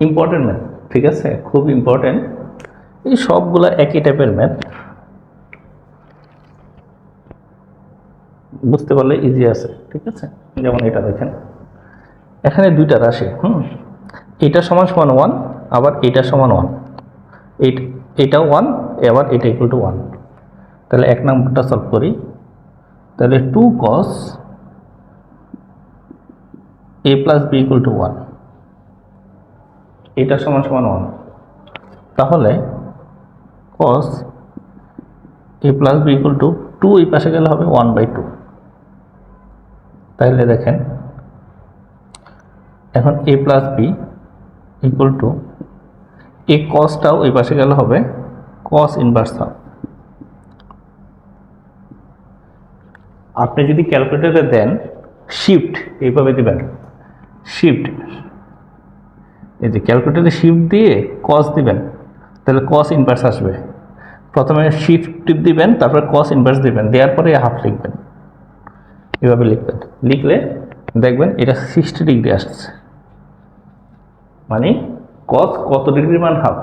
ইম্পর্টেন্ট ম্যাথ, ঠিক আছে, খুব ইম্পর্টেন্ট। এই সবগুলা একই টাইপের ম্যাথ, বুঝতে পারলে ইজি আছে, ঠিক আছে। যেমন এটা দেখেন, এখানে দুইটা রাশি, এটা সমান সমান 1, আবার এটা সমান 1, এটা 1, আবার এটা ইকুয়াল টু 1। তাহলে এক নম্বরটা সলভ করি। তাহলে 2 cos a plus b equal to 1, এটা সমান সমান 1। তাহলে cos a plus b equal to 2, এই পাশে গেলে হবে 1/2। তাহলে দেখেন, এখন a plus b equal to এই cosটাও এই পাশে গেলে হবে cos ইনভার্স হাফ। আপনি যদি ক্যালকুলেটরে দেন, শিফট এইভাবে দিবেন, শিফট, এই যে ক্যালকুলেটরে শিফট দিয়ে cos দিবেন, তাহলে cos ইনভার্স আসবে। প্রথমে শিফট টিপ দিবেন, তারপরে cos ইনভার্স দিবেন, দেওয়ার পরে হাফ লিখবেন, এভাবে লিখবেন। লিখলে দেখবেন এটা 60 ডিগ্রি আসছে, মানে cos কত ডিগ্রির মান? হাফ।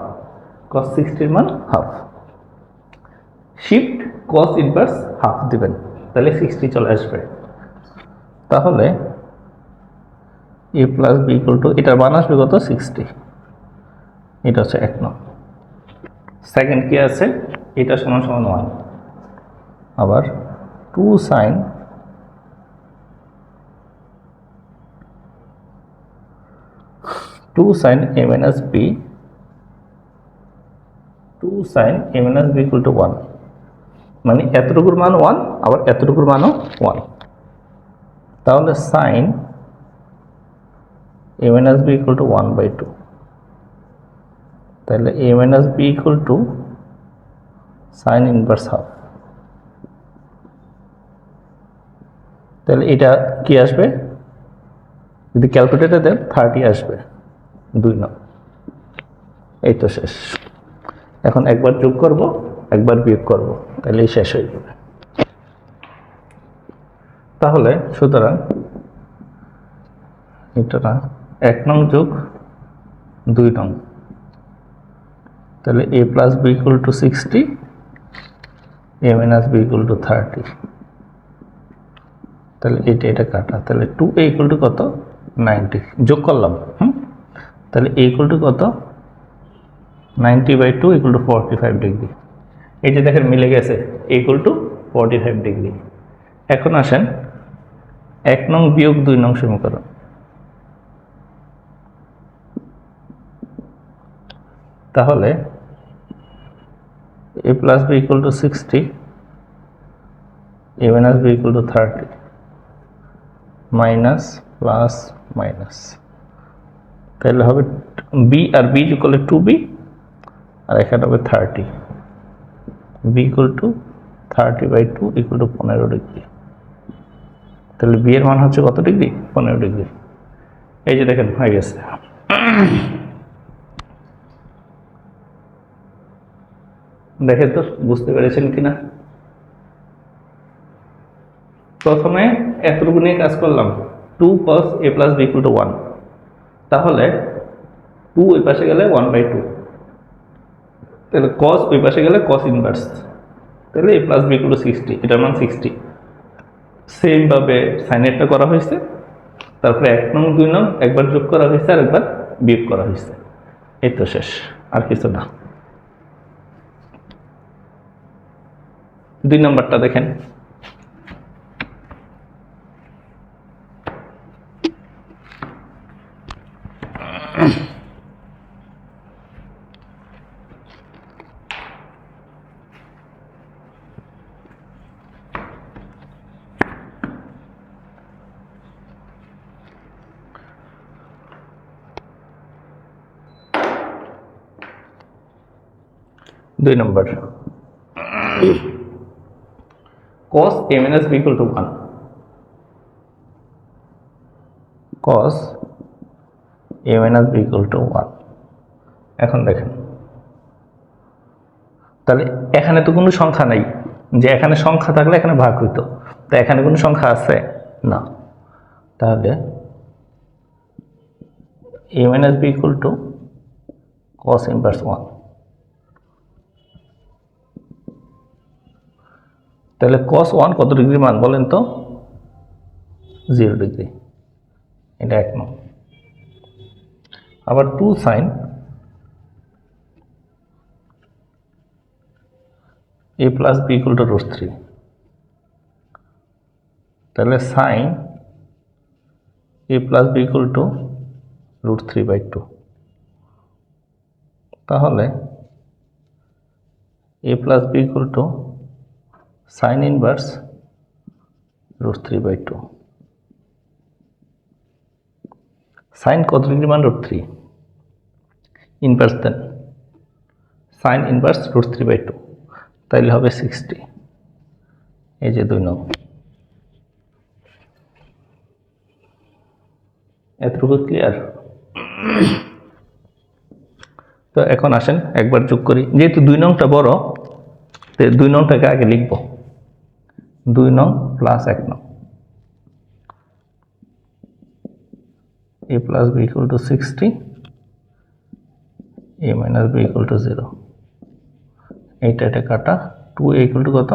cos 60 মান half. Shift cos inverse half দিবেন, তাহলে 60 চলে আসবে। তাহলে a plus b equal two, এটার মান আসবে কত? 60। এটা হচ্ছে 1 নং। সেকেন্ড কি আছে? এটা সমান সমান 1, আবার 2 sin a minus b, 2 sin a minus b equal to 1, মানে এতটুকুর মান 1, আবার এতটুকুর মানও 1। তাহলে sin a minus b equal to 1/2, তাহলে a minus b equal to sin inverse half. তাহলে এটা কি আসবে? যদি ক্যালকুলেটরে দেন 30 আসবে, 2 নং। এই তো শেষ। এখন একবার যোগ করব, একবার বিয়োগ করব, তাহলেই শেষ হয়ে যাবে। তাহলে সুতরাং এটা না, 1 নং যোগ 2 নং, তাহলে a plus b equal to 60, a minus b equal to 30। তাহলে এটা কাটা, তাহলে 2a ইকুয়াল টু কত? 90। যোগ করলাম, তাহলে a ইকুয়াল টু কত? 90/2 ইকুয়াল টু 45 ডিগ্রি। এই যে দেখেন মিলে গেছে, a ইকুয়াল টু 45 ডিগ্রি। এখন আসেন 1 নং বিয়োগ 2 নং সমীকরণ। তাহলে a plus b equal to 60, a minus b equal to 30, minus plus minus, তাহলে হবে b আর b যোগ করলে 2b, আর এখানে হবে 30, B equal to 30/2 equal to 15 degree. তাহলে বি এর মান হচ্ছে কত ডিগ্রি? 15 ডিগ্রি। এই যে দেখেন হয়ে গেছে। দেখেন তো বুঝতে পেরেছেন কিনা। প্রথমে এতটুকু নিয়ে কাজ করলাম, 2 cos a plus b equal to 1, তাহলে 2 ওই পাশে গেলে 1/2, তাহলে cos ওই পাশে গেলে cos ইনভার্স, তাহলে a plus b equal to 60, এটার মান 60। সেম ভাবে সাইনেরটা করা হয়েছে, তারপরে 1 নং 2 নং একবার যোগ করা হয়েছে আর একবার বিয়োগ করা হয়েছে, এই তো শেষ, আর কিছু না। 2 নম্বরটা দেখেন, দুই নম্বর, cos a minus b equal to 1, cos a minus b equal to 1। এখন দেখেন, তাহলে এখানে তো কোনো সংখ্যা নাই, যে এখানে সংখ্যা থাকলে এখানে ভাগ হইতো, তো এখানে কোনো সংখ্যা আছে না, তাহলে a minus b equal to cos inverse 1। তাহলে cos 1 কত ডিগ্রি মান বলেন তো? 0 ডিগ্রি, এটা 1 নং। আবার 2 sin a plus b equal to √3, তাহলে sin a plus b equal to √3/2, তাহলে a plus b equal to sin inverse √3/2। sin কত ডিগ্রি মান? √3, ইনভার্স দেন, sin ইনভার্স √3/2, তাইলে হবে 60। এই যে 2 নং, এতটুকু ক্লিয়ার? তো এখন আসেন একবার যোগ করি, যেহেতু 2 নংটা বড়, 2 নংটাকে আগে লিখব, 2 নং প্লাস 1 নং, a plus b equal to 60, a minus b equal to 0, এইটা এটা কাটা, 2a equal to কত?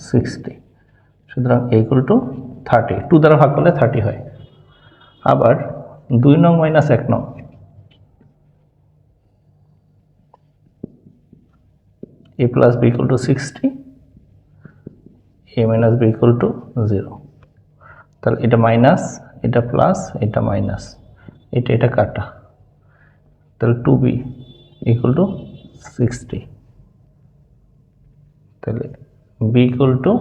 60, সুতরাং a equal to 30, 2 দ্বারা ভাগ করলে 30 হয়। আবার 2 নং মাইনাস 1 নং, a plus b equal to 60, a minus b equal to 0, তাহলে এটা মাইনাস, এটা প্লাস, এটা মাইনাস, এটা এটা কাটা, তাহলে 2b equal to 60, তাহলে b equal to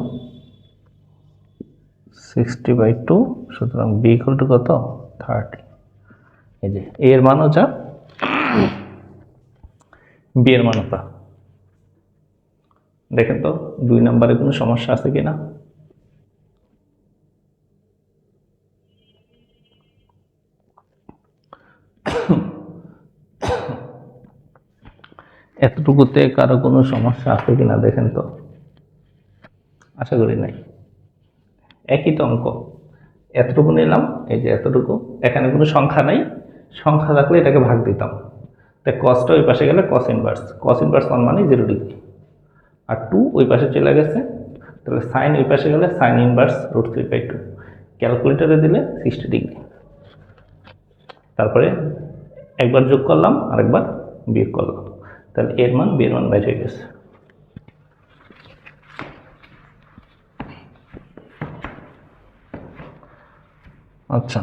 60/2, সুতরাং b equal to কত? 30। এই যে a এর মানও যা, b এর মানও তা। দেখেন তো 2 নম্বরে কোনো সমস্যা আছে কিনা। এতটুকুতে কারো কোনো সমস্যা আছে কিনা দেখেন তো, আশা করি নাই। একই তো অঙ্ক, এতটুকু নিলাম, এই যে এতটুকু, এখানে কোনো সংখ্যা নাই, সংখ্যা থাকলে এটাকে ভাগ দিতাম, তাই কসটা ওই পাশে গেলে cos ইনভার্স, cos ইনভার্স 1 মানে 0 ডিগ্রি, আর 2 ওই পাশে চলে গেছে, তাহলে সাইন ওই পাশে গেলে সাইন ইনভার্স √3/2, ক্যালকুলেটরে দিলে 60 ডিগ্রি। তারপরে একবার যোগ করলাম আর একবার বিয়োগ করলাম, তাহলে এর মান বি এর মান বাইরে হয়ে গেছে। আচ্ছা,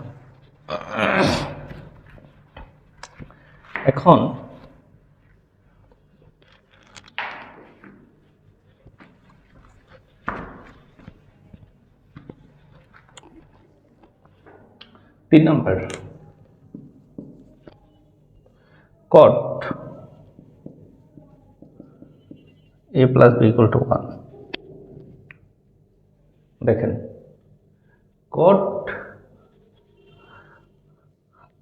এখন তিন নম্বর, cot a plus B equal to 1। দেখেন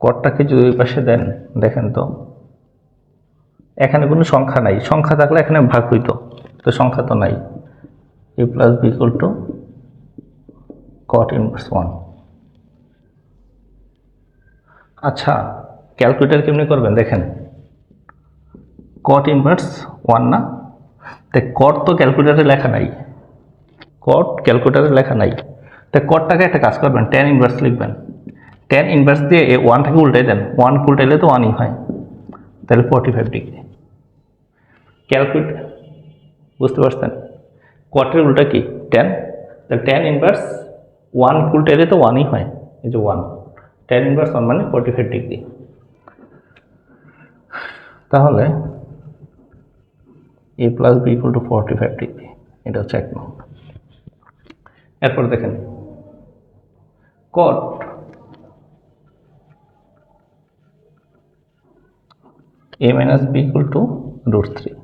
কটটাকে যদি ওই পাশে দেন, দেখেন তো এখানে কোনো সংখ্যা নাই, সংখ্যা থাকলে এখানে ভাগ হইতো, তো সংখ্যা তো নাই। a plus B equal to cot inverse 1। আচ্ছা ক্যালকুলেটার কেমনি করবেন দেখেন, কট ইনভার্স 1 না, তাই কট তো ক্যালকুলেটারে লেখা নাই, কট ক্যালকুলেটারে লেখা নাই, তাই কটটাকে একটা কাজ করবেন, ট্যান ইনভার্স লিখবেন। ট্যান ইনভার্স দিয়ে এই 1টাকে উল্টাই দেন, 1 উল্টাইলে তো 1ই হয়, তাহলে 45 ডিগ্রি। ক্যালকুলেট বুঝতে পারছেন, কটের উল্টা কি ট্যান, তাহলে ট্যান ইনভার্স 1 উল্টাইলে তো 1ই হয়, এই যে 1, ট্যান ইনভার্স 1 মানে 45 ডিগ্রি। তাহলে a plus B equal to 45 degree, এটা হচ্ছে 1 নং। এরপর দেখেন cot a minus B equal to √3,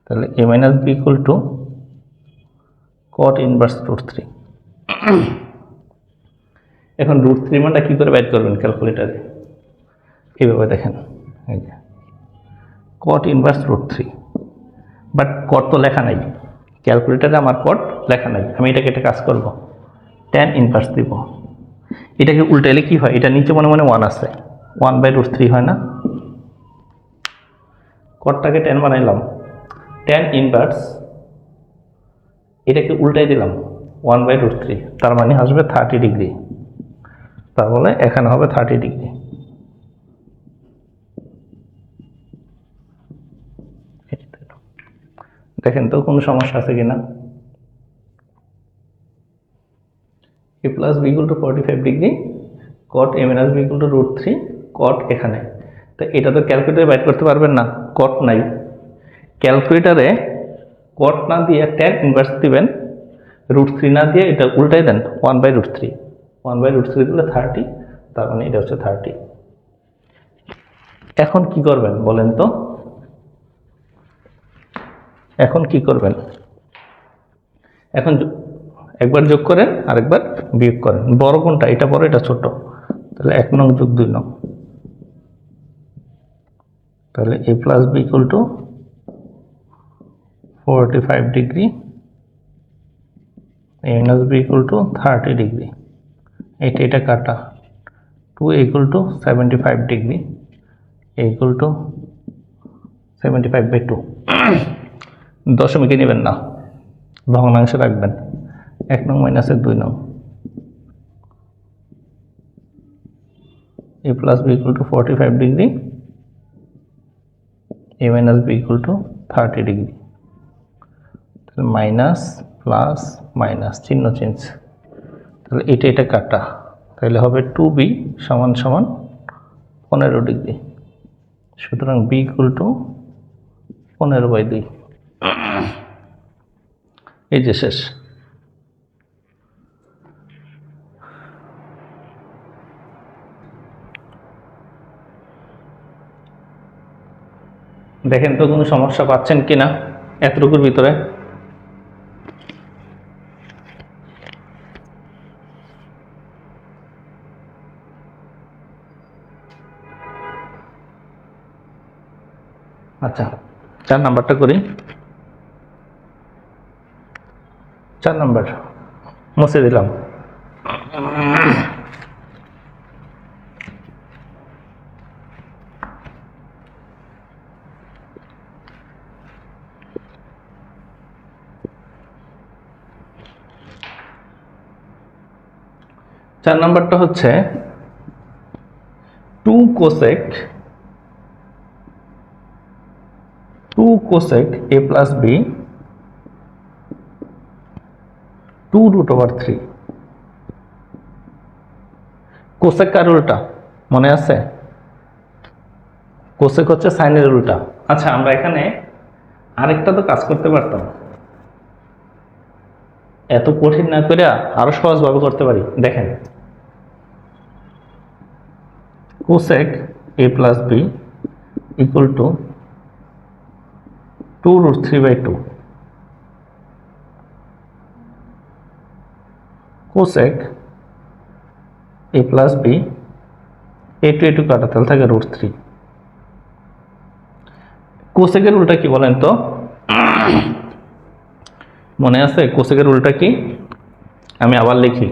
তাহলে a minus B equal to cot inverse √3। এখন √3 মানটা কি করে বের করবেন ক্যালকুলেটারে, এইভাবে দেখেন, এই যে কট ইনভার্স √3, বাট কট তো লেখা নাই ক্যালকুলেটারে, আমার কট লেখা নাই, আমি এটাকে একটা কাজ করব, ট্যান ইনভার্স দিব। এটাকে উল্টাইলে কি হয়, এটা নিচে মনে মনে 1 আছে, 1/√3 হয় না, কটটাকে ট্যান বানাইলাম, ট্যান ইনভার্স এটাকে উল্টাই দিলাম 1/√3, তার মানে আসবে 30 ডিগ্রি, তাহলে এখানে হবে 30 ডিগ্রি। দেখেন তো কোনো সমস্যা আছে কিনা। a plus B equal to 45 degree, cot a minus B equal to √3, cot এখানে, তো এটা তো ক্যালকুলেটারে বাইর করতে পারবেন না, কট নাই। ক্যালকুলেটারে কট না দিয়ে ট্যান ইনভার্স দিবেন, √3 না দিয়ে এটা উল্টাই দেন 1/√3, 1/√3 দিলে 30, তার মানে এটা হচ্ছে 30। এখন কি করবেন বলেন তো, এখন কি করবেন, এখন একবার যোগ করেন আরেকবার বিয়োগ করেন, বড় কোনটা, এটা বড় এটা ছোট, তাহলে 1 নং যোগ 2 নং, তাহলে a plus B equal to 45 degree, a minus B equal to 30 degree, এটা কাটা, 2 equal to 75 degree, a equal to 75/2। দশমিকে নেবেন না, ভগ্নাংশে রাখবেন, 1 নং মাইনাসের 2 নং, a plus B equal to 45 degree, a minus B equal to 30 degree, তাহলে মাইনাস প্লাস মাইনাস চিহ্ন চেঞ্জ, তাহলে এটা কাটা, তাহলে হবে 2b সমান সমান 15 ডিগ্রি, সুতরাং b ইকুয়াল টু 15/2। এই যে শেষ। দেখেন তো কোনো সমস্যা পাচ্ছেন কিনা এতটুকুর ভিতরে। আচ্ছা 4 নাম্বারটা করি, 4 নাম্বার মুছে দিলাম। চার নাম্বারটা হচ্ছে 2 cosec a plus b 2√3। Cosec কার উল্টা মনে আছে, কোসেক হচ্ছে সাইনের উল্টা। আচ্ছা আমরা এখানে আরেকটা তো কাজ করতে পারতাম, এত কঠিন না করে আরো সহজভাবে করতে পারি। দেখেন cosec a plus b equal to 2√3/2 cosec a plus b a to কাটা তাহলে থাকে √3। কোসেকের উল্টা কি বলেন তো? মনে আছে কোসেকের উল্টা কি? আমি আবার লিখি,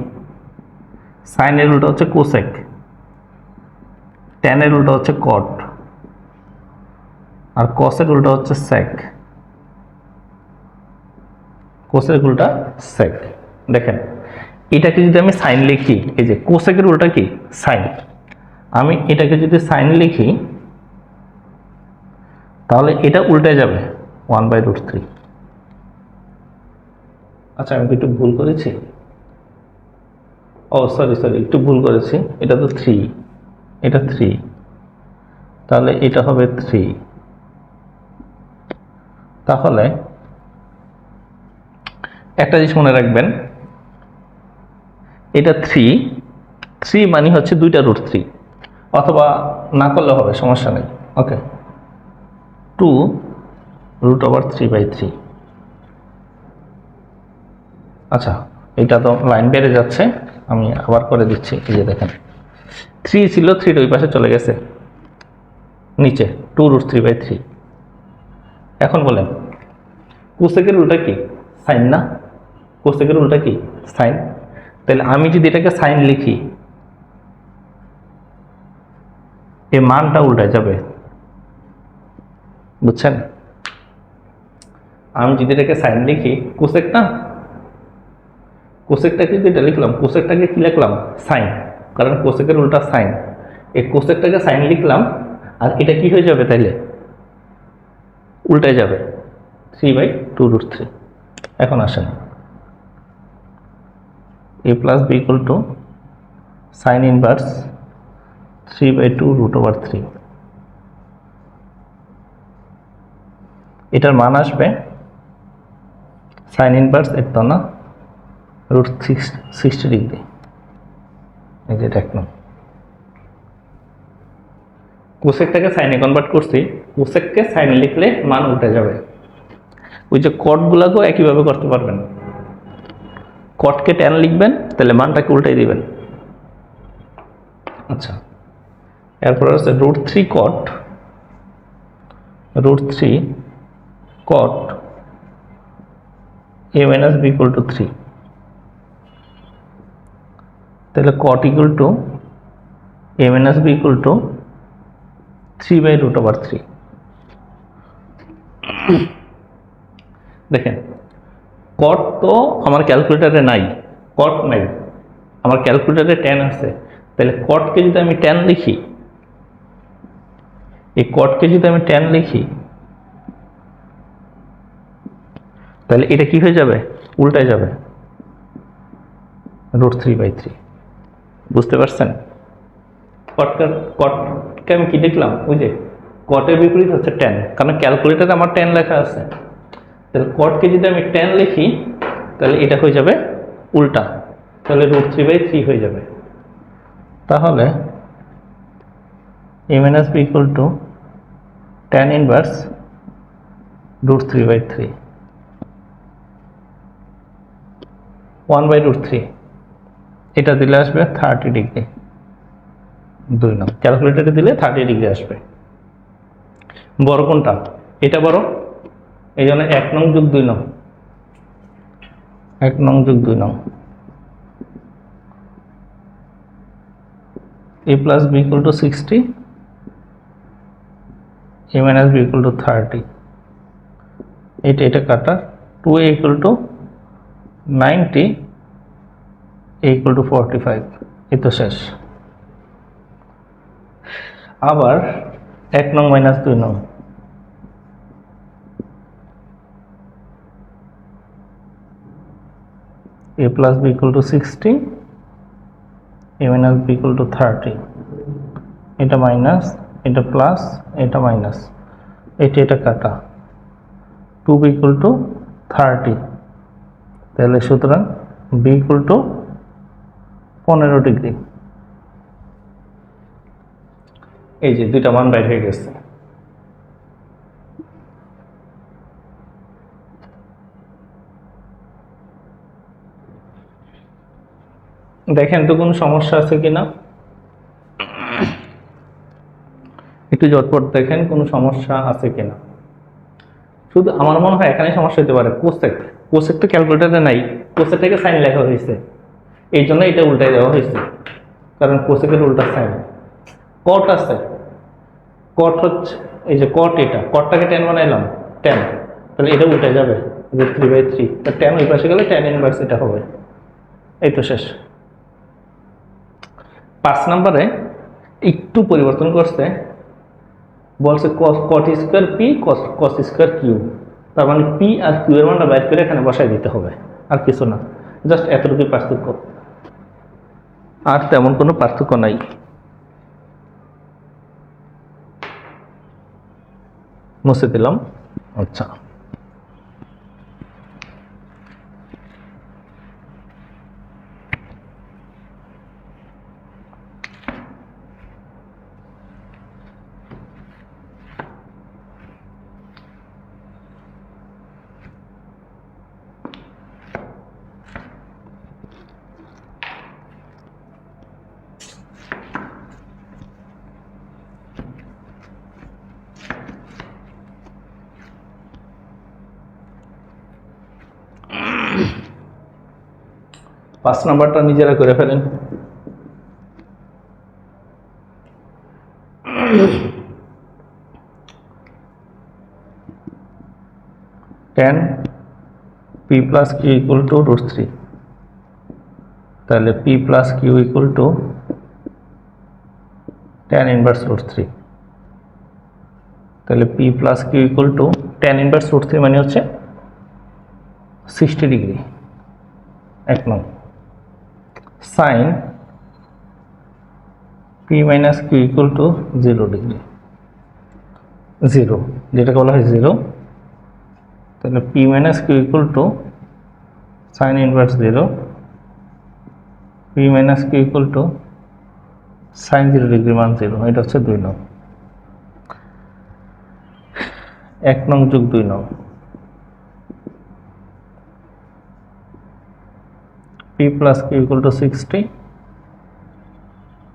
সাইনের উল্টা হচ্ছে কোসেক, ট্যানের উল্টা হচ্ছে কট, আর কসের উল্টা হচ্ছে সেক। কোসেক উল্টা সেক। দেখেন এটাকে যদি আমি সাইন লিখি, এই যে কোসেকের উল্টা কি সাইন, আমি এটাকে যদি সাইন লিখি তাহলে এটা উল্টে যাবে 1/√3। আচ্ছা আমি একটু ভুল করেছি, ও সরি একটু ভুল করেছি, এটা তো 3, এটা 3, তাহলে এটা হবে 3। তাহলে একটা জিনিস মনে রাখবেন, এটা 3 মানে হচ্ছে 2√3, অথবা না করলে হবে, সমস্যা নেই। ওকে, 2√3/3। আচ্ছা এটা তো লাইন বেড়ে যাচ্ছে, আমি আবার করে দিচ্ছি। এই যে দেখেন 3 ছিল, 3 ওই পাশে চলে গেছে নিচে, 2√3/3। এখন বলেন কোসেকের উল্টা কি সাইন না? কোসেকের উল্টা কি সাইন। তাহলে আমি যদি এটাকে সাইন লিখি, এই মানটা উল্টে যাবে, বুঝছেন? আমি যদি এটাকে সাইন লিখি, কোসেকটাকে যেটা লিখলাম, কোসেকটাকে কি লিখলাম সাইন, কারণ কোসেকের উল্টা সাইন। এই কোসেকটাকে সাইন লিখলাম, আর এটা কি হয়ে যাবে তাইলে উল্টে যাবে 3/2√3। এখন আসেন a plus b equal to sine inverse 3/2√3। এটার মান আসবে সাইন ইনভার্স এত না √60 ডিগ্রি। এই যে দেখলাম কোসেকটাকে সাইনে কনভার্ট করছি, কোসেককে সাইনে লিখলে মান উঠে যাবে। ওই যে কটগুলাকেও একইভাবে করতে পারবেন, কটকে ট্যান লিখবেন, তাহলে মানটাকে উল্টাই দিবেন। আচ্ছা এরপর আছে √3 কট, √3 কট a minus b equal to 3। তাহলে কট equal to a minus b equal two 3/√3। দেখেন কট তো আমার ক্যালকুলেটারে নাই, কট নাই, আমার ক্যালকুলেটারে ট্যান আছে। তাহলে কটকে যদি আমি ট্যান লিখি, এই কটকে যদি আমি ট্যান লিখি, তাহলে এটা কি হয়ে যাবে উল্টায় যাবে √3/3। বুঝতে পারছেন? কটকে আমি কি লিখলাম, ওই যে কটের বিপরীত হচ্ছে ট্যান, কারণ ক্যালকুলেটারে আমার ট্যান লেখা আছে। তাহলে কটকে যদি আমি ট্যান লিখি, তাহলে এটা হয়ে যাবে উল্টা, তাহলে √3/3 হয়ে যাবে। তাহলে a minus b equal to tan inverse √3/3, 1/√3। এটা দিলে আসবে 30 ডিগ্রি। 2 নং ক্যালকুলেটরে দিলে 30 ডিগ্রি আসবে। বড় কোনটা? এটা বড়, এই জন্য 1 নং যোগ 2 নং, 1 নং যোগ 2 নং। a plus b equal to 60, a minus b equal to 30। এটা কাটা, 2a equal to 90, a equal to 45। এই তো শেষ। আবার 1 নং মাইনাস 2 নং, a plus b equal to 60, a minus b equal to 30। এটা মাইনাস, এটা প্লাস, এটা মাইনাস, এটা কাটা, 2b equal to 30। তাহলে সুতরাং b equal to 15 ডিগ্রি। এই যে দুইটা মান বাইর হয়ে গেছে। দেখেন তো কোনো সমস্যা আছে কিনা, একটু ঝটপট দেখেন কোনো সমস্যা আছে কিনা। শুধু আমার মনে হয় এখানে সমস্যা হতে পারে, কোসেক, কোসেক তো ক্যালকুলেটারে নাই, কোসেকটাকে সাইন লেখা হয়েছে, এই জন্য এটা উল্টাই দেওয়া হয়েছে, কারণ কোসেকের উল্টা সাইন। কট আছে, কট হচ্ছে এই যে কট, এটা কটটাকে টেন বানাইলাম, টেন, তাহলে এটা উল্টে যাবে, যে 3/3, টেন ওই পাশে গেলে টেন ইনভার্স এটা হবে। এই তো শেষ। 5 নম্বরে একটু পরিবর্তন করছে, বলছে cot square P cos square Q, তার মানে পি আর কিউ এর মানটা বাইর করে এখানে বসাই দিতে হবে, আর কিছু না, জাস্ট এতটুকুই পার্থক্য, আর তেমন কোনো পার্থক্য নাই। মুছে দিলাম। আচ্ছা, পাঁচ নাম্বারটা নিজেরা করে ফেলেন। Tan P plus Q equal to √3, তাহলে P plus Q equal to tan inverse √3, তাহলে P plus Q equal to tan inverse √3 মানে হচ্ছে 60 ডিগ্রি। এক নং sine P minus Q equal to 0 degree, 0 যেটাকে বলা হয় 0, তাহলে P minus Q equal to sine inverse 0, P minus Q equal to sine 0 degree মান 0, এটা হচ্ছে 2 নং। 1 নং যোগ 2 নং, P plus Q equal to 60,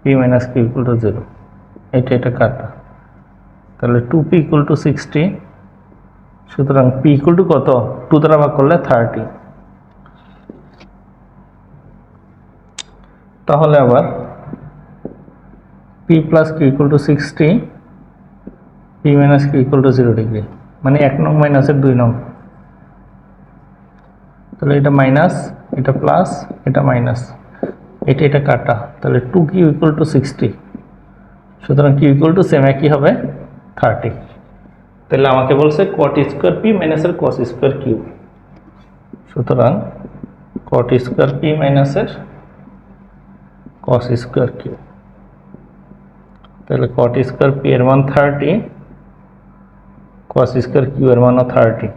P minus Q equal to 0, এটা কাটা, তাহলে 2p ইকুয়াল টু 60, সুতরাং p ইকুয়াল টু কত, 2 দ্বারা ভাগ করলে 30, তাহলে আবার p plus Q equal to 60, p minus Q equal to 0 degree, মানে 1 নং মাইনাসের 2 নং, তাহলে এটা মাইনাস, এটা প্লাস, এটা মাইনাস, এটা কাটা, তাহলে 2q ইকুয়াল টু 60, সুতরাং q ইকুয়াল টু সেম একই হবে 30, তাহলে আমাকে বলছে কট স্কোয়ার পি মাইনাসের কস স্কোয়ার কিউ, সুতরাং কট স্কোয়ার পি মাইনাসের কস স্কোয়ার কিউ, তাহলে কট স্কোয়ার পি এর মান 30, কস স্কোয়ার কিউ এর মানও 30,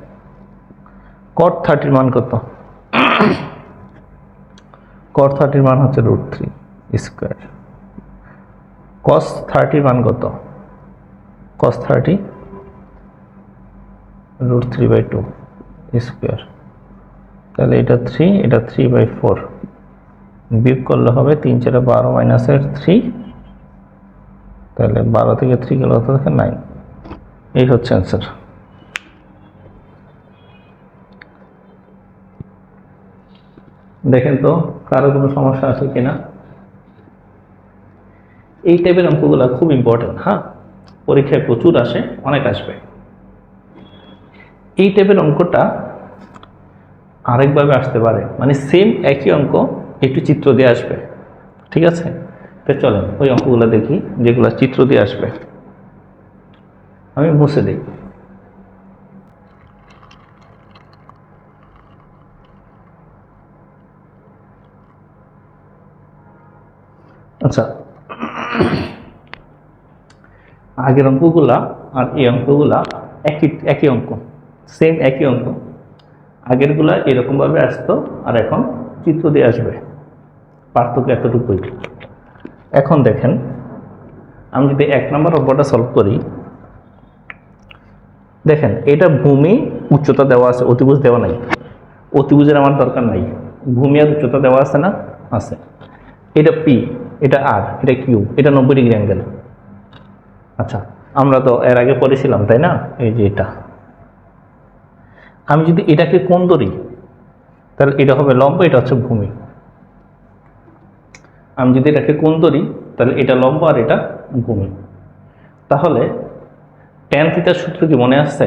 কট 30 এর মান কত, কট 30 এর মান হচ্ছে √3 স্কোয়ার, কস 30 এর মান কত, কস 30 √3/2 স্কোয়ার, তাহলে এটা 3, এটা 3/4, বিয়োগ করলে হবে 3 4 12 মাইনাসের 3, তাহলে 12 থেকে 3 গেলে কত থাকে 9, এই হচ্ছে অ্যান্সার। দেখেন তো কারো কোনো সমস্যা আছে কিনা। এই টাইপের অঙ্কগুলো খুব ইম্পর্টেন্ট, হ্যাঁ, পরীক্ষায় প্রচুর আসে, অনেক আসবে। এই টাইপের অঙ্কটা আরেকভাবে আসতে পারে, মানে সেম একই অঙ্ক একটু চিত্র দিয়ে আসবে, ঠিক আছে? তো চলেন ওই অঙ্কগুলো দেখি যেগুলো চিত্র দিয়ে আসবে। আমি মুছে দিই। আচ্ছা, আগের অঙ্কগুলা আর এই অঙ্কগুলা একই অঙ্ক, সেম একই অঙ্ক। আগেরগুলা এরকমভাবে আসতো, আর এখন চিত্র দিয়ে আসবে, পার্থক্য এতটুকুই। এখন দেখেন, আমি যদি 1 নম্বর অঙ্কটা সলভ করি, দেখেন এটা ভূমি উচ্চতা দেওয়া আছে, অতিভুজ দেওয়া নাই, অতিভুজের আমার দরকার নাই, ভূমি আর উচ্চতা দেওয়া আছে না, আছে। এটা পি, এটা আর, এটা কিউ, এটা 90 ডিগ্রি অ্যাঙ্গেল। আচ্ছা, আমরা তো এর আগে পড়েছিলাম তাই না, এই যে এটা। আমি যদি এটাকে কোণ ধরি তাহলে এটা হবে লম্ব, এটা হচ্ছে ভূমি। আমি যদি এটাকে কোণ ধরি তাহলে এটা লম্ব আর এটা ভূমি। তাহলে ট্যান থিটার সূত্র কি মনে আসছে?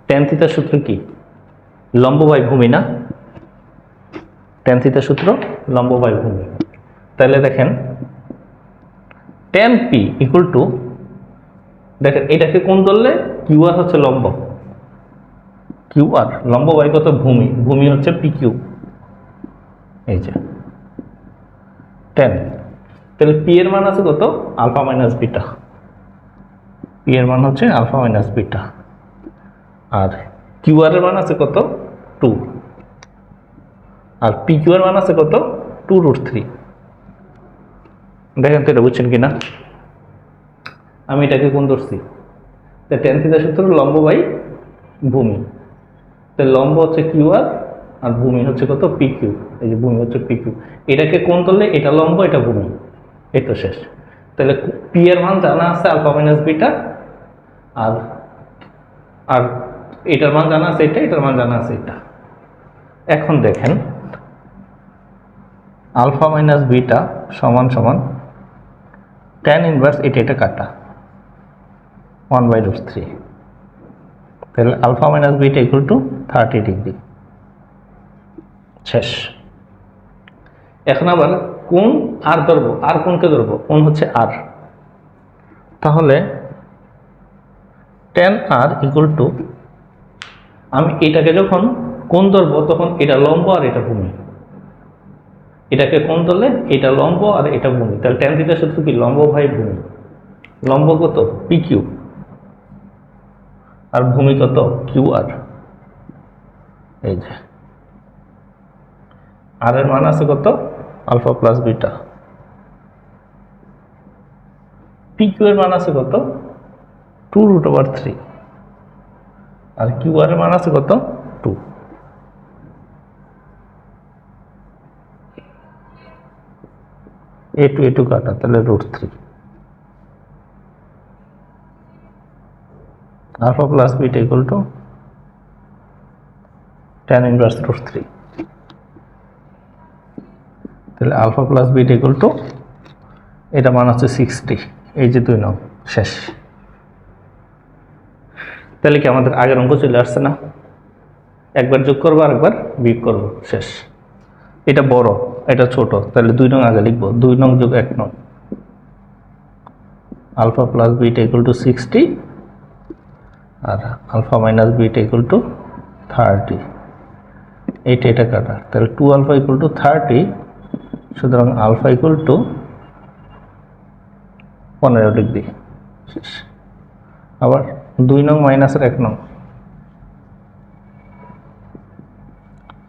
ট্যান থিটার সূত্র কি? লম্ব বাই ভূমি না? ট্যান থিটার সূত্র লম্ব বাই ভূমি। তাহলে দেখেন ট্যান পি ইকুয়াল টু, দেখেন এটাকে কোণ ধরলে কিউ আর হচ্ছে লম্ব, কিউ আর লম্ব বাই কত? ভূমি, ভূমি হচ্ছে পি কিউ। এই যে ট্যান, তাহলে পি এর মান আছে কত? Alpha minus beta. পি এর মান হচ্ছে আলফা মাইনাস বিটা, আর কিউ আর এর মান আছে কত? 2, আর পি কিউ এর মান আছে কত? 2√3। দেখেন তো এটা বুঝছেন কিনা? আমি এটাকে কোণ ধরছি, তা ট্যান থিটা সূত্র লম্ব বাই ভূমি। তাহলে লম্ব হচ্ছে কিউ আর ভূমি হচ্ছে কত? P Q. এই যে ভূমি হচ্ছে পি কিউ। এটাকে কোণ ধরলে এটা লম্ব, এটা ভূমি, এই তো শেষ। তাহলে পি এর মান জানা আছে আলফা মাইনাস বিটা, আর আর এটার মান জানা আছে এটা, এটার মান জানা আছে এটা। এখন দেখেন আলফা মাইনাস বিটা সমান সমান ট্যান ইনভার্স এটা কাটা 1/√3। তাহলে alpha minus beta equal to 30 degree. শেষ। এখন আবার কোণ আর ধরবো, আর কোণকে ধরবো, কোণ হচ্ছে আর। তাহলে ট্যান আর ইকুয়াল টু, আমি এটাকে যখন কোণ ধরবো তখন এটা লম্ব আর এটা ভূমি। এটাকে কোণ ধরলে এটা লম্ব আর এটা ভূমি। তাহলে ট্যান থিটার সূত্র কি? লম্ব বাই ভূমি। লম্ব কত? পি কিউ, আর ভূমি কত? Q R. এই যে আর এর মান আছে কত? Alpha plus beta. P Q এর মান আছে কত? 2√3, আর কিউ আর এর মান আছে কত? 2। a2 কাটা, তাহলে √3। Alpha plus beta equal to tan inverse √3। তাহলে alpha plus beta equal to, এটা মান হচ্ছে 60। এই যে 2 নং। শেষ। তাহলে কি আমাদের আগের অঙ্ক চলে আসছে না? একবার যোগ করবো আর একবার বিয়োগ করবো, শেষ। এটা বড়, এটা ছোট, তাহলে 2 নং আগে লিখবো। 2 নং যোগ 1 নং, alpha plus beta equal to 60, আর alpha minus beta equal to 30। এটা কাটা, তাহলে 2 আলফা ইকুয়াল টু 30, সুতরাং আলফা ইকুয়াল টু 15 ডিগ্রি। শেষ। আবার 2 নং মাইনাসের 1 নং,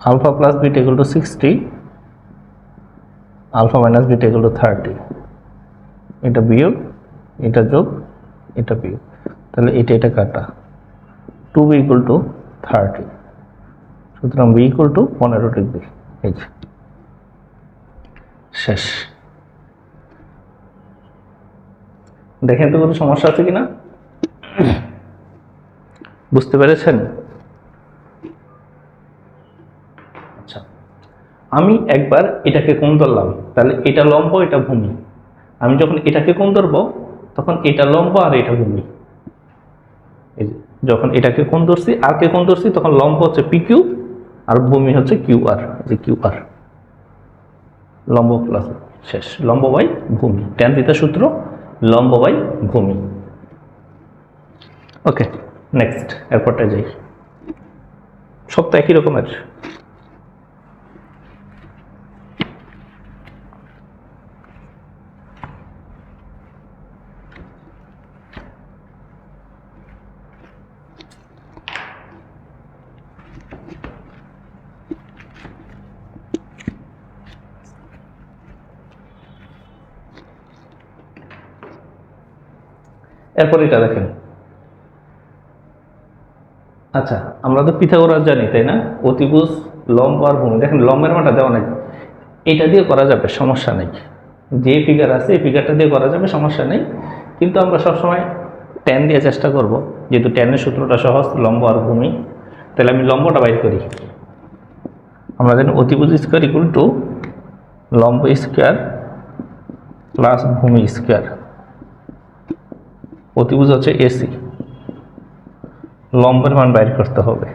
alpha plus beta equal to 60, alpha minus beta equal to 30। এটা বিয়োগ, এটা যোগ, এটা বিয়োগ, তাহলে এটা কাটা, 2b ইকুয়াল টু 30, সুতরাং b ইকুয়াল টু 15 ডিগ্রি। এই যে শেষ। দেখেন তো কোনো সমস্যা আছে কিনা, বুঝতে পেরেছেন? আচ্ছা, আমি একবার এটাকে কোণ ধরলাম, তাহলে এটা লম্ব, এটা ভূমি। আমি যখন এটাকে কোণ ধরবো তখন এটা লম্ব আর এটা ভূমি। এই যে যখন এটাকে কোণ ধরছি, আর কে কোণ ধরছি, তখন লম্ব হচ্ছে পি কিউ আর ভূমি হচ্ছে কিউ আর। যে কিউ আর লম্ব প্লাস, শেষ। লম্ব বাই ভূমি, ট্যান থিটা সূত্র লম্ব বাই ভূমি। ওকে, নেক্সট। এরপরটা যাই, সব তো একই রকমের। এরপর এটা দেখেন। আচ্ছা, আমরা তো পিথাগোরাস জানি তাই না? অতিভুজ, লম্ব আর ভূমি। দেখেন লম্বের মানটা দেওয়া নাই, এটা দিয়ে করা যাবে, সমস্যা নেই। যে ফিগার আছে এই ফিগারটা দিয়ে করা যাবে, সমস্যা নেই। কিন্তু আমরা সবসময় ট্যান দিয়ে চেষ্টা করব, যেহেতু ট্যানের সূত্রটা সহজ, লম্ব আর ভূমি। তাহলে আমি লম্বটা বাইর করি। আমরা জানি অতিভুজ স্কোয়ার ইকুয়াল টু লম্ব স্কোয়ার প্লাস ভূমি স্কোয়ার। অতিভুজ হচ্ছে এসি, লম্বের মান বাইর করতে হবে,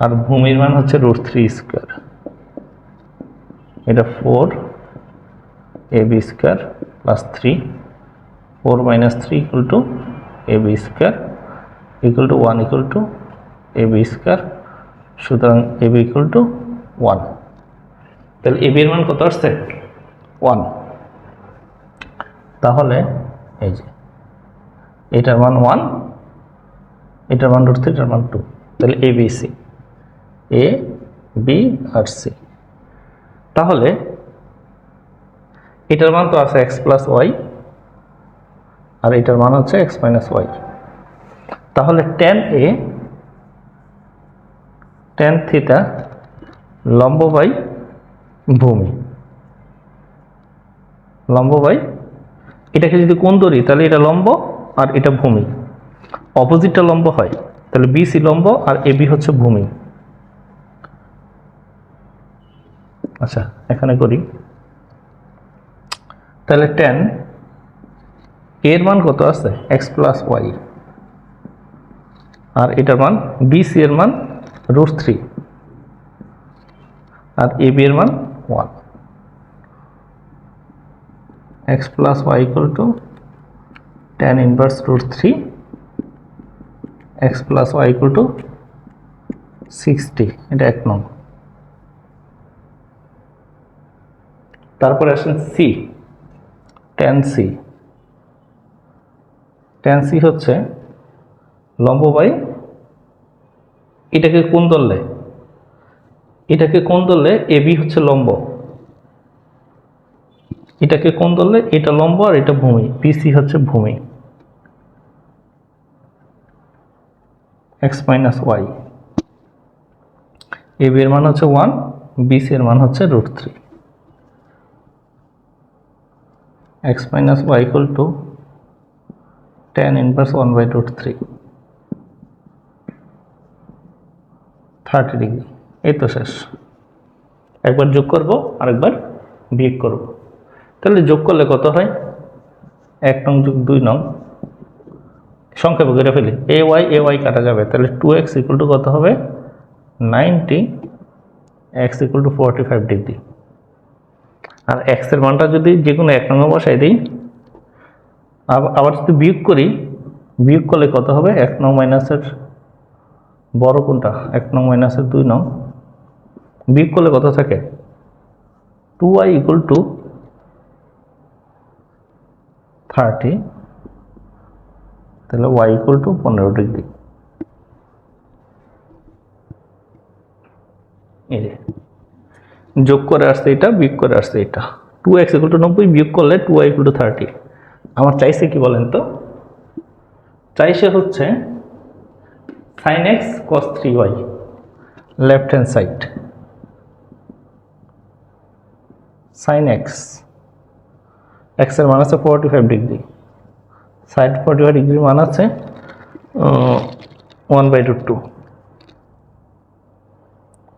আর ভূমির মান হচ্ছে √3 স্কোয়ার। এটা 4ab square plus 3, 4 - 3 equal to ab square equal to 1 equal to ab square. সুতরাং ab ইকুয়াল টু 1। তাহলে ab এর মান কত আসছে? 1। তাহলে এই যে এটার মান 1, এটার মান √3, এটার মান 2। তাহলে a b c, a b R c। তাহলে এটার মান তো আছে x প্লাস ওয়াই, আর এটার মান হচ্ছে x মাইনাস ওয়াই। তাহলে tan থিটা লম্ব বাই ভূমি, লম্ব বাই, এটাকে যদি কোণ ধরি তাহলে এটা লম্ব আর এটা ভূমি, অপোজিটটা লম্ব হয়। তাহলে বিসি লম্ব আর এবি হচ্ছে ভূমি। আচ্ছা, এখানে করি। তাহলে tan এর মান কত আছে? x প্লাস ওয়াই, আর এটার মান বিসি এর মান √3, আর এবি এর মান 1। x plus Y equal to tan inverse √3, x plus Y equal to 60। এটা 1 নং। তারপরে আসেন সি, tan সি হচ্ছে লম্ব বাই, এটাকে কোণ ধরলে, এবি হচ্ছে লম্ব, এটাকে কোণ ধরলে এটা লম্ব আর এটা ভূমি, বিসি হচ্ছে ভূমি, x মাইনাস ওয়াই। এবি এর মান হচ্ছে 1, বিসি এর মান হচ্ছে √3। x minus Y equal to tan inverse 1/√3, 30 degree. এই তো শেষ। একবার যোগ করব, আরেকবার বিয়োগ করব। তাহলে যোগ করলে কত হয়? 1 নং যোগ 2 নং, সংক্ষেপ করে ফেলি, এ ওয়াই কাটা যাবে। তাহলে 2x ইকুয়াল টু কত হবে? 90, x ইকুয়াল টু 45 ডিগ্রি। আর x এর মানটা যদি যে কোনো 1 নং বসাই দিই, আবার যদি বিয়োগ করি, বিয়োগ করলে কত হবে? 1 নং মাইনাসের বড় কোনটা? 1 নং মাইনাসের 2 নং, বিয়োগ করলে কত থাকে? 2y ইকুয়াল টু 30, তাহলে y ইকুয়াল টু 15 ডিগ্রি। এই যে যোগ করে আসছে এটা, বিয়োগ করে আসছে এটা। 2x ইকুয়াল টু 90 বিয়োগ করলে 2y ইকুয়াল টু 30। আমার চাইছে কি বলেন তো? চাইছে হচ্ছে sin x cos 3y, left hand side. sin x, x এর মান আছে 45 ডিগ্রি, সাইড 45 ডিগ্রি মান আছে 1/√2,